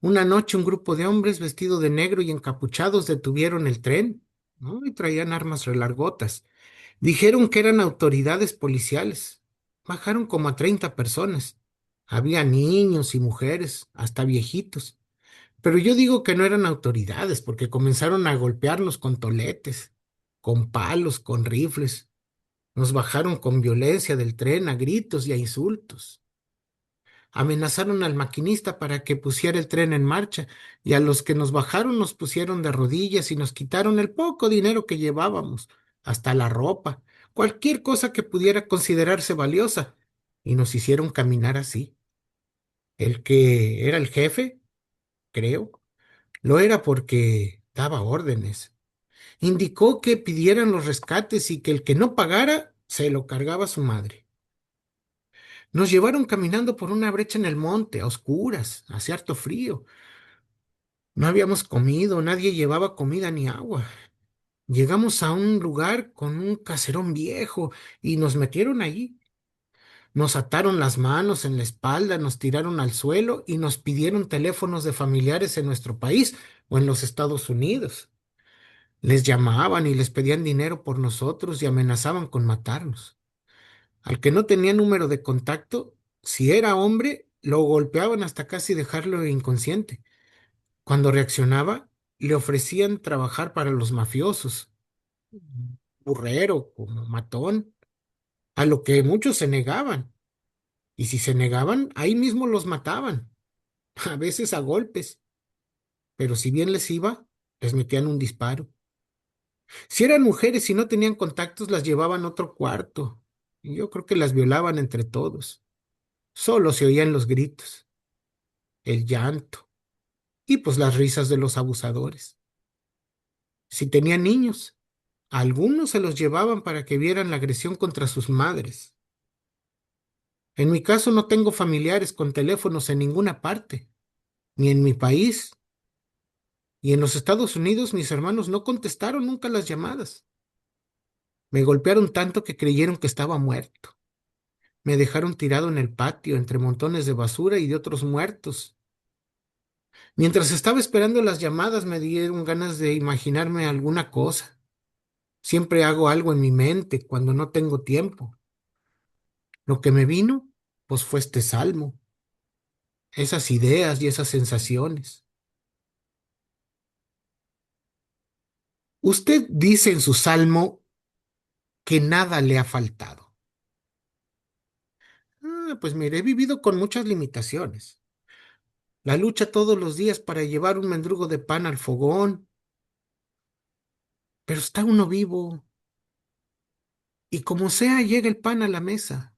Una noche un grupo de hombres vestidos de negro y encapuchados detuvieron el tren, ¿no? Y traían armas relargotas. Dijeron que eran autoridades policiales. Bajaron como a 30 personas. Había niños y mujeres, hasta viejitos. Pero yo digo que no eran autoridades porque comenzaron a golpearnos con toletes, con palos, con rifles. Nos bajaron con violencia del tren a gritos y a insultos. Amenazaron al maquinista para que pusiera el tren en marcha, y a los que nos bajaron nos pusieron de rodillas y nos quitaron el poco dinero que llevábamos, hasta la ropa, cualquier cosa que pudiera considerarse valiosa, y nos hicieron caminar así. El que era el jefe, creo, lo era porque daba órdenes. Indicó que pidieran los rescates y que el que no pagara se lo cargaba su madre. Nos llevaron caminando por una brecha en el monte, a oscuras, hacía harto frío. No habíamos comido, nadie llevaba comida ni agua. Llegamos a un lugar con un caserón viejo y nos metieron allí. Nos ataron las manos en la espalda, nos tiraron al suelo y nos pidieron teléfonos de familiares en nuestro país o en los Estados Unidos. Les llamaban y les pedían dinero por nosotros y amenazaban con matarnos. Al que no tenía número de contacto, si era hombre, lo golpeaban hasta casi dejarlo inconsciente. Cuando reaccionaba, le ofrecían trabajar para los mafiosos, burrero, como matón, a lo que muchos se negaban. Y si se negaban, ahí mismo los mataban, a veces a golpes, pero si bien les iba, les metían un disparo. Si eran mujeres y no tenían contactos, las llevaban a otro cuarto. Y yo creo que las violaban entre todos. Solo se oían los gritos, el llanto y pues las risas de los abusadores. Si tenían niños, a algunos se los llevaban para que vieran la agresión contra sus madres. En mi caso no tengo familiares con teléfonos en ninguna parte, ni en mi país, Y en los Estados Unidos mis hermanos no contestaron nunca las llamadas. Me golpearon tanto que creyeron que estaba muerto. Me dejaron tirado en el patio entre montones de basura y de otros muertos. Mientras estaba esperando las llamadas me dieron ganas de imaginarme alguna cosa. Siempre hago algo en mi mente cuando no tengo tiempo. Lo que me vino, pues fue este salmo, esas ideas y esas sensaciones. Usted dice en su salmo que nada le ha faltado. Pues mire, he vivido con muchas limitaciones. La lucha todos los días para llevar un mendrugo de pan al fogón, pero está uno vivo y como sea llega el pan a la mesa.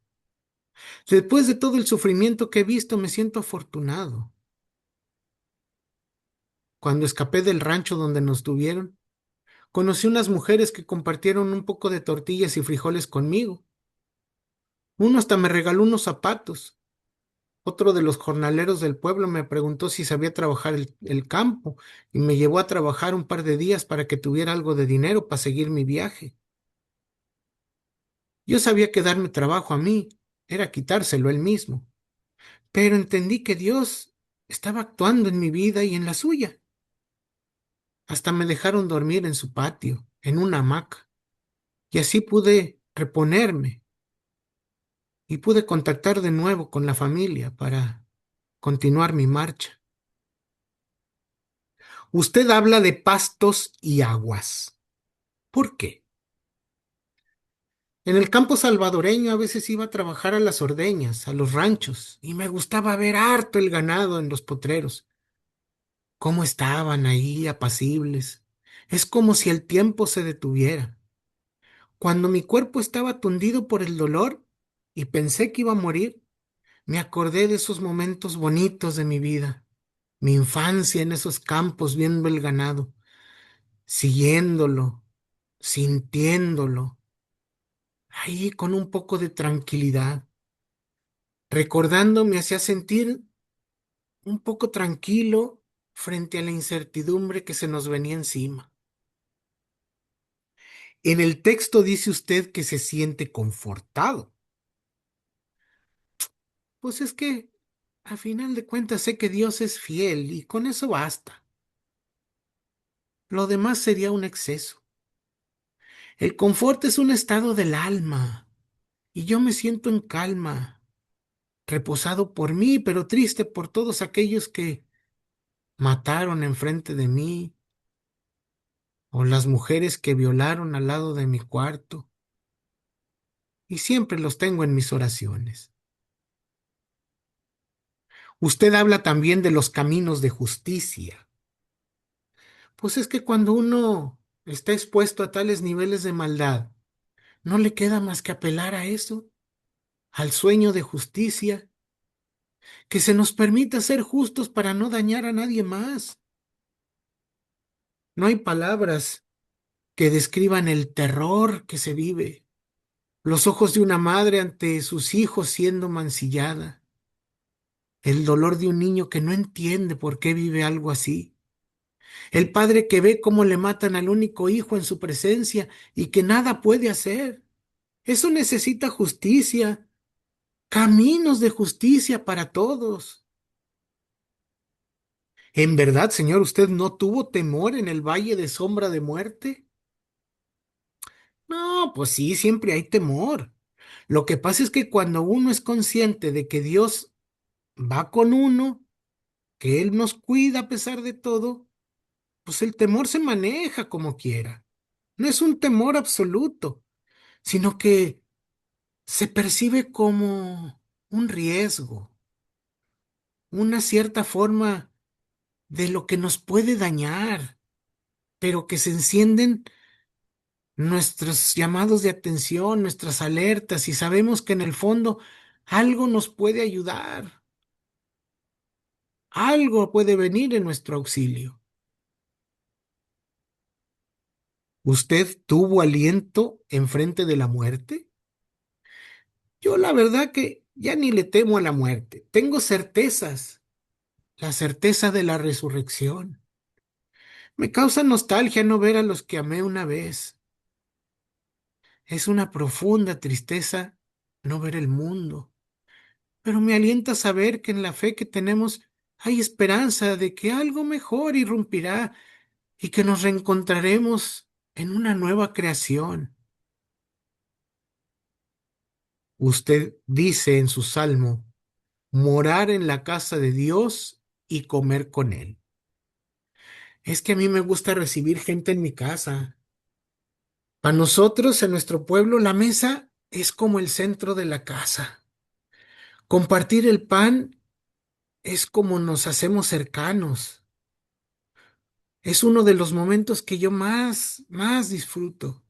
Después de todo el sufrimiento que he visto, me siento afortunado. Cuando escapé del rancho donde nos tuvieron, conocí unas mujeres que compartieron un poco de tortillas y frijoles conmigo. Uno hasta me regaló unos zapatos. Otro de los jornaleros del pueblo me preguntó si sabía trabajar el campo y me llevó a trabajar un par de días para que tuviera algo de dinero para seguir mi viaje. Yo sabía que darme trabajo a mí era quitárselo él mismo, pero entendí que Dios estaba actuando en mi vida y en la suya. Hasta me dejaron dormir en su patio, en una hamaca, y así pude reponerme y pude contactar de nuevo con la familia para continuar mi marcha. Usted habla de pastos y aguas. ¿Por qué? En el campo salvadoreño a veces iba a trabajar a las ordeñas, a los ranchos, y me gustaba ver harto el ganado en los potreros. Cómo estaban ahí apacibles. Es como si el tiempo se detuviera. Cuando mi cuerpo estaba tundido por el dolor y pensé que iba a morir, me acordé de esos momentos bonitos de mi vida, mi infancia en esos campos viendo el ganado, siguiéndolo, sintiéndolo, ahí con un poco de tranquilidad. Recordando me hacía sentir un poco tranquilo frente a la incertidumbre que se nos venía encima. En el texto dice usted que se siente confortado. Pues es que, a final de cuentas, sé que Dios es fiel y con eso basta. Lo demás sería un exceso. El confort es un estado del alma y yo me siento en calma, reposado por mí, pero triste por todos aquellos que mataron enfrente de mí o las mujeres que violaron al lado de mi cuarto. Y siempre los tengo en mis oraciones. Usted habla también de los caminos de justicia. Pues es que cuando uno está expuesto a tales niveles de maldad, no le queda más que apelar a eso, al sueño de justicia, que se nos permita ser justos para no dañar a nadie más. No hay palabras que describan el terror que se vive, los ojos de una madre ante sus hijos siendo mancillada, el dolor de un niño que no entiende por qué vive algo así, el padre que ve cómo le matan al único hijo en su presencia y que nada puede hacer. Eso necesita justicia, caminos de justicia para todos. ¿En verdad, Señor, usted no tuvo temor en el valle de sombra de muerte? No, pues sí, siempre hay temor. Lo que pasa es que cuando uno es consciente de que Dios va con uno, que Él nos cuida a pesar de todo, pues el temor se maneja como quiera. No es un temor absoluto, sino que se percibe como un riesgo, una cierta forma de lo que nos puede dañar, pero que se encienden nuestros llamados de atención, nuestras alertas, y sabemos que en el fondo algo nos puede ayudar, algo puede venir en nuestro auxilio. ¿Usted tuvo aliento enfrente de la muerte? Yo la verdad que ya ni le temo a la muerte. Tengo certezas, la certeza de la resurrección. Me causa nostalgia no ver a los que amé una vez. Es una profunda tristeza no ver el mundo, pero me alienta saber que en la fe que tenemos hay esperanza de que algo mejor irrumpirá y que nos reencontraremos en una nueva creación. Usted dice en su salmo, morar en la casa de Dios y comer con Él. Es que a mí me gusta recibir gente en mi casa. Para nosotros, en nuestro pueblo, la mesa es como el centro de la casa. Compartir el pan es como nos hacemos cercanos. Es uno de los momentos que yo más disfruto.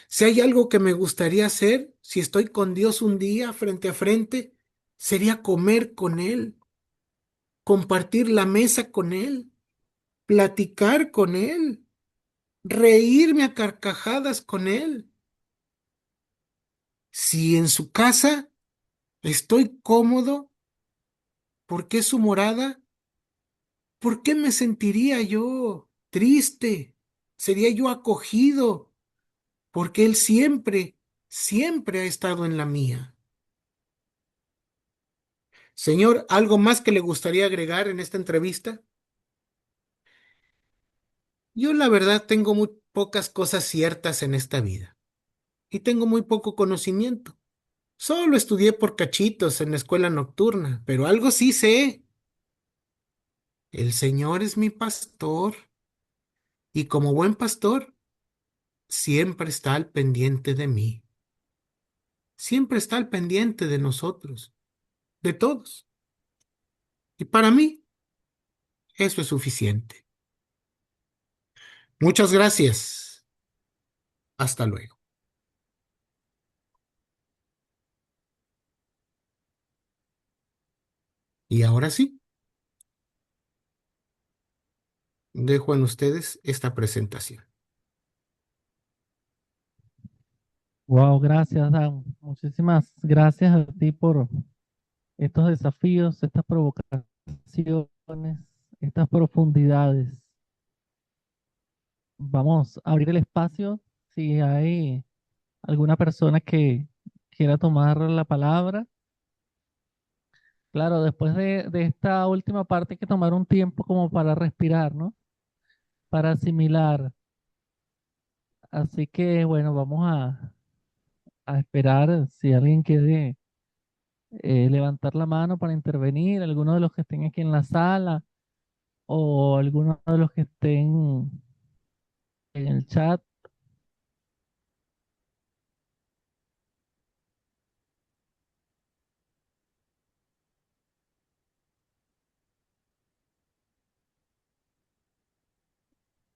Si hay algo que me gustaría hacer, si estoy con Dios un día frente a frente, sería comer con Él, compartir la mesa con Él, platicar con Él, reírme a carcajadas con Él. Si en su casa estoy cómodo, ¿por qué su morada? ¿Por qué me sentiría yo triste? ¿Sería yo acogido? Porque Él siempre ha estado en la mía. Señor, ¿algo más que le gustaría agregar en esta entrevista? Yo la verdad tengo muy pocas cosas ciertas en esta vida y tengo muy poco conocimiento. Solo estudié por cachitos en la escuela nocturna, pero algo sí sé. El Señor es mi pastor y como buen pastor siempre está al pendiente de mí. Siempre está al pendiente de nosotros, de todos. Y para mí eso es suficiente. Muchas gracias. Hasta luego. Y ahora sí, dejo en ustedes esta presentación. Wow, gracias, Dan. Muchísimas gracias a ti por estos desafíos, estas provocaciones, estas profundidades. Vamos a abrir el espacio si hay alguna persona que quiera tomar la palabra. Claro, después de esta última parte hay que tomar un tiempo como para respirar, ¿no? Para asimilar. Así que, bueno, vamos a esperar si alguien quiere levantar la mano para intervenir, alguno de los que estén aquí en la sala o alguno de los que estén en el chat.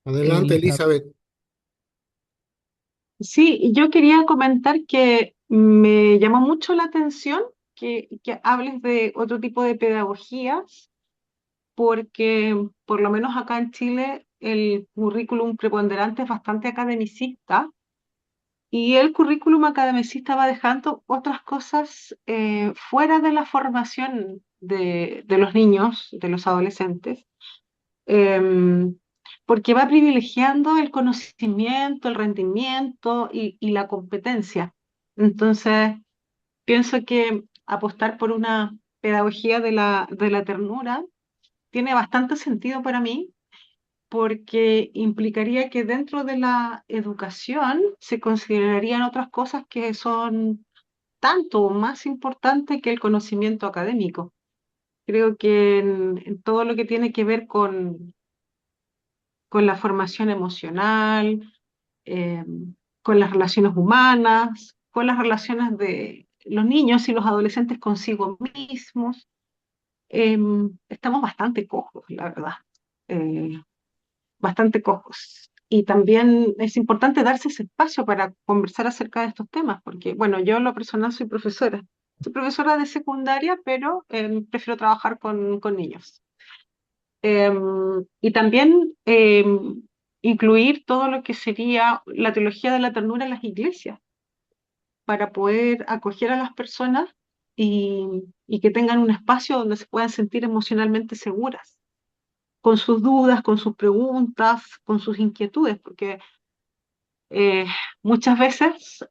Adelante, Elizabeth. Elizabeth. Sí, yo quería comentar que me llamó mucho la atención que hables de otro tipo de pedagogías, porque por lo menos acá en Chile el currículum preponderante es bastante academicista y el currículum academicista va dejando otras cosas fuera de la formación de los niños, de los adolescentes, em, porque va privilegiando el conocimiento, el rendimiento y la competencia. Entonces, pienso que apostar por una pedagogía de la ternura tiene bastante sentido para mí, porque implicaría que dentro de la educación se considerarían otras cosas que son tanto o más importantes que el conocimiento académico. Creo que en todo lo que tiene que ver con la formación emocional, eh, con las relaciones humanas, con las relaciones de los niños y los adolescentes consigo mismos. Eh, Estamos bastante cojos, la verdad, eh, bastante cojos. Y también es importante darse ese espacio para conversar acerca de estos temas, porque, bueno, yo en lo personal soy profesora. Soy profesora de secundaria, pero prefiero trabajar con niños. Y también incluir todo lo que sería la teología de la ternura en las iglesias, para poder acoger a las personas y que tengan un espacio donde se puedan sentir emocionalmente seguras. con sus dudas, con sus preguntas, con sus inquietudes, porque eh, muchas veces,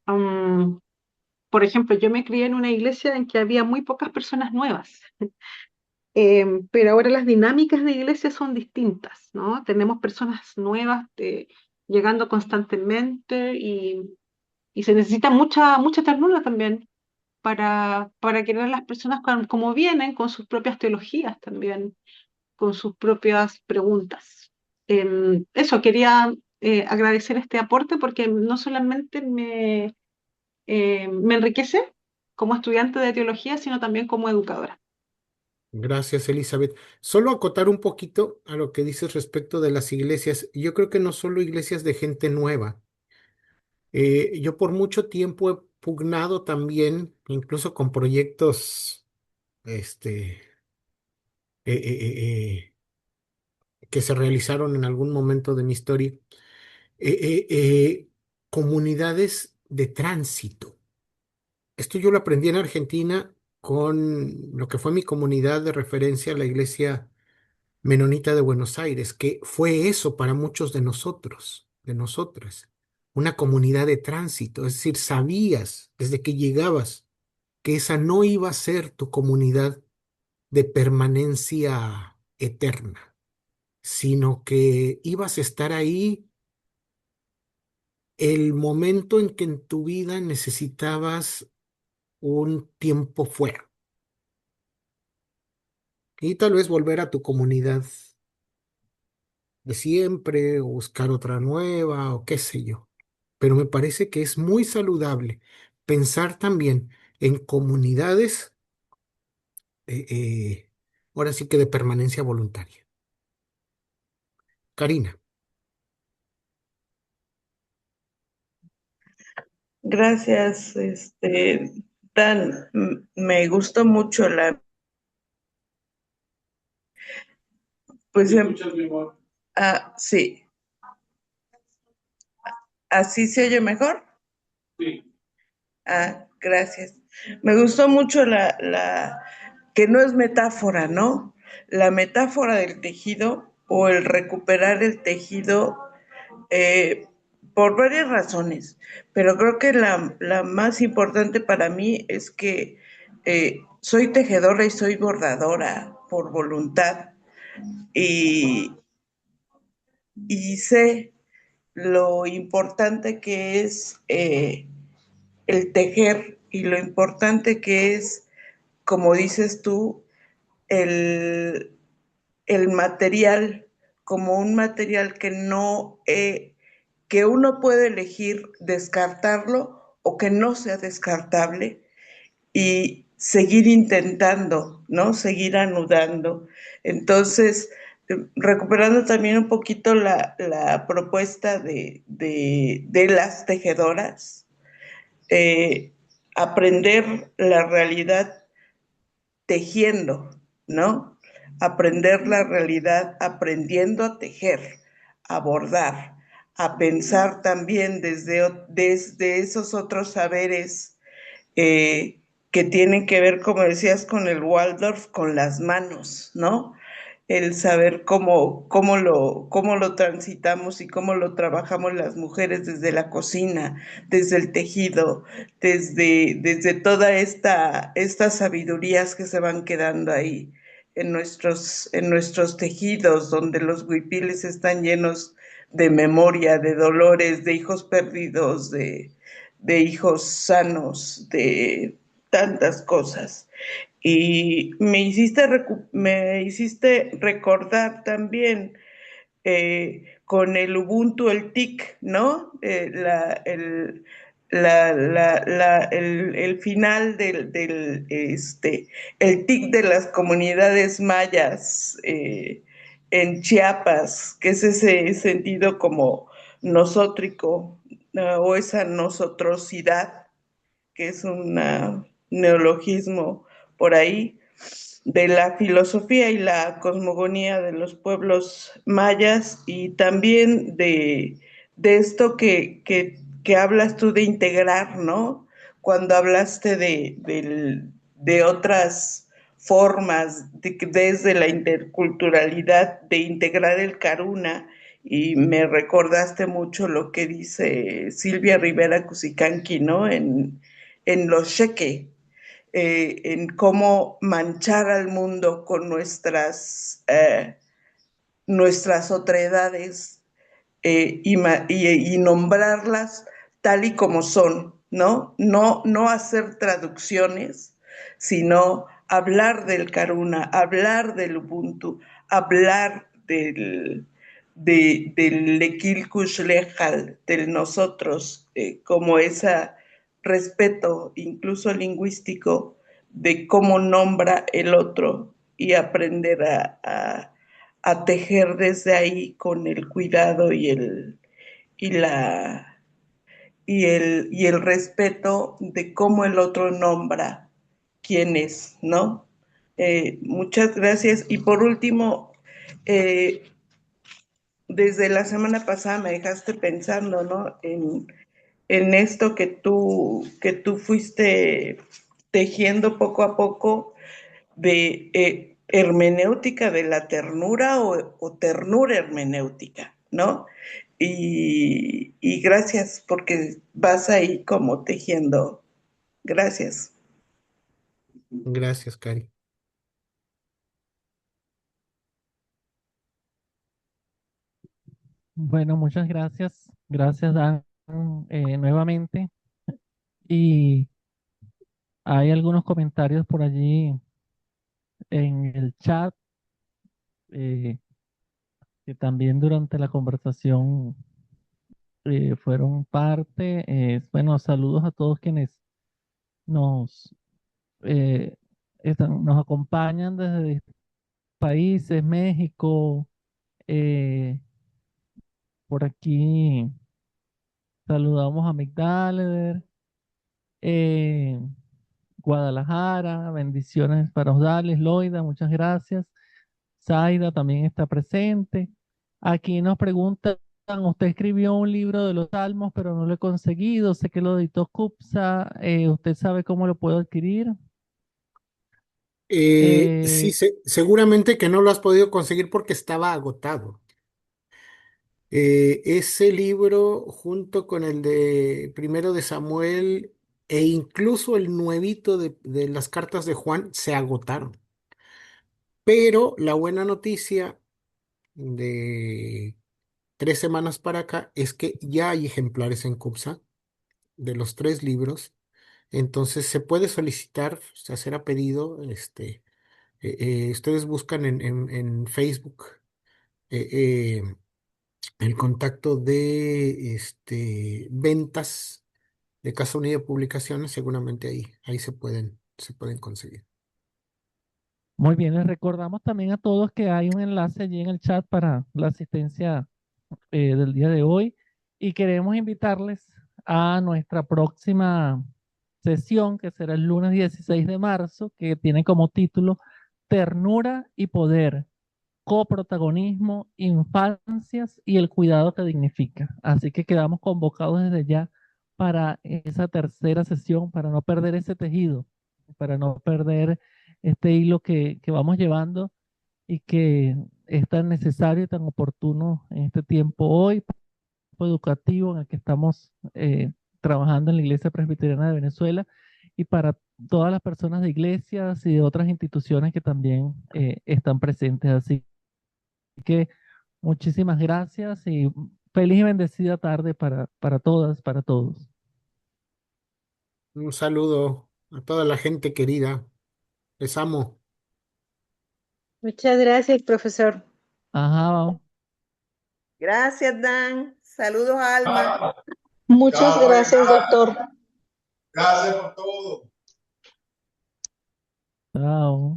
por ejemplo, yo me crié en una iglesia en que había muy pocas personas nuevas. Pero ahora las dinámicas de iglesia son distintas, ¿no? Tenemos personas nuevas llegando constantemente y se necesita mucha ternura también para querer a las personas como vienen, con sus propias teologías también, con sus propias preguntas. Eso, quería agradecer este aporte porque no solamente me enriquece como estudiante de teología, sino también como educadora. Gracias, Elizabeth. Solo acotar un poquito a lo que dices respecto de las iglesias. Yo creo que no solo iglesias de gente nueva. Yo por mucho tiempo he pugnado también, incluso con proyectos, este, eh, eh, que se realizaron en algún momento de mi historia, eh, eh, eh, comunidades de tránsito. Esto yo lo aprendí en Argentina con lo que fue mi comunidad de referencia, la iglesia menonita de Buenos Aires, que fue eso para muchos de nosotros, de nosotras, una comunidad de tránsito, es decir, sabías desde que llegabas que esa no iba a ser tu comunidad de permanencia eterna, sino que ibas a estar ahí el momento en que en tu vida necesitabas un tiempo fuera y tal vez volver a tu comunidad de siempre o buscar otra nueva o qué sé yo. Pero me parece que es muy saludable pensar también en comunidades, eh, eh, ahora sí que de permanencia voluntaria. Karina, Gracias, Dan. Me gustó mucho pues, sí, ¿así se oye mejor? Gracias. Me gustó mucho que no es metáfora, ¿no? La metáfora del tejido o el recuperar el tejido eh, por varias razones, pero creo que la más importante para mí es que soy tejedora y soy bordadora por voluntad y, y sé lo importante que es el tejer y lo importante que es, como dices tú, el, el material como un material que no, que uno puede elegir descartarlo o que no sea descartable y seguir intentando, ¿no? Seguir anudando. Entonces, recuperando también un poquito la propuesta de las tejedoras, eh, aprender la realidad tejiendo, ¿no? Aprender la realidad aprendiendo a tejer, a bordar, a pensar también desde esos otros saberes que tienen que ver, como decías, con el Waldorf, con las manos, ¿no? El saber cómo lo transitamos y cómo lo trabajamos las mujeres desde la cocina, desde el tejido, desde toda estas sabidurías que se van quedando ahí en nuestros tejidos, donde los huipiles están llenos de memoria, de dolores, de hijos perdidos, de hijos sanos, de tantas cosas. Y me hiciste recordar también con el Ubuntu, el TIC, ¿no? El final el TIC de las comunidades mayas en Chiapas, que es ese sentido como nosótrico, o esa nosotrosidad, que es un neologismo por ahí, de la filosofía y la cosmogonía de los pueblos mayas y también de esto que hablas tú de integrar, ¿no? Cuando hablaste de otras formas desde la interculturalidad de integrar el Karuna, y me recordaste mucho lo que dice Silvia Rivera Cusicanqui, ¿no? En Los Sheque, en cómo manchar al mundo con nuestras otredades, y nombrarlas tal y como son, ¿no? No hacer traducciones, sino hablar del Karuna, hablar del Ubuntu, hablar del Lekil Kush Lejal, del nosotros, como ese respeto, incluso lingüístico, de cómo nombra el otro, y aprender a tejer desde ahí con el cuidado y la, y el respeto de cómo el otro nombra quién es, ¿no? Muchas gracias. Y por último, eh, desde la semana pasada me dejaste pensando, ¿no? En esto que tú fuiste tejiendo poco a poco, de hermenéutica de la ternura, o ternura hermenéutica, ¿no? Y gracias porque vas ahí como tejiendo. Gracias. Gracias, Cari. Bueno, muchas gracias. Gracias, Dan, nuevamente. Y hay algunos comentarios por allí en el chat eh, que también durante la conversación fueron parte. Bueno, saludos a todos quienes nos, eh, nos acompañan desde países, México, eh, por aquí saludamos a Migdaleder, eh, Guadalajara, bendiciones para Osdales, Loida, muchas gracias. Zaida también está presente. Aquí nos preguntan, usted escribió un libro de los Salmos, pero no lo he conseguido, sé que lo editó CUPSA, ¿usted sabe cómo lo puedo adquirir? Sí, Eh, seguramente que no lo has podido conseguir porque estaba agotado. Ese libro, junto con el de Primero de Samuel e incluso el nuevito de las cartas de Juan, se agotaron. Pero la buena noticia de 3 semanas para acá es que ya hay ejemplares en CUPSA de los 3 libros. Entonces se puede solicitar, se hacer a pedido. Ustedes buscan en Facebook eh, eh, el contacto de ventas de Casa Unida de Publicaciones, seguramente ahí se pueden conseguir. Muy bien, les recordamos también a todos que hay un enlace allí en el chat para la asistencia del día de hoy y queremos invitarles a nuestra próxima sesión que será el lunes 16 de marzo, que tiene como título Ternura y Poder, coprotagonismo, infancias y el cuidado que dignifica. Así que quedamos convocados desde ya para esa tercera sesión, para no perder ese tejido, para no perder este hilo que vamos llevando y que es tan necesario y tan oportuno en este tiempo hoy, tiempo educativo en el que estamos trabajando en la Iglesia Presbiteriana de Venezuela y para todas las personas de iglesias y de otras instituciones que también están presentes. Así que muchísimas gracias y feliz y bendecida tarde para todas, para todos. Un saludo a toda la gente querida. Les amo. Muchas gracias, profesor. Ajá, vamos. Gracias, Dan. Saludos a Alma. Muchas gracias, doctor. Gracias por todo. Chao.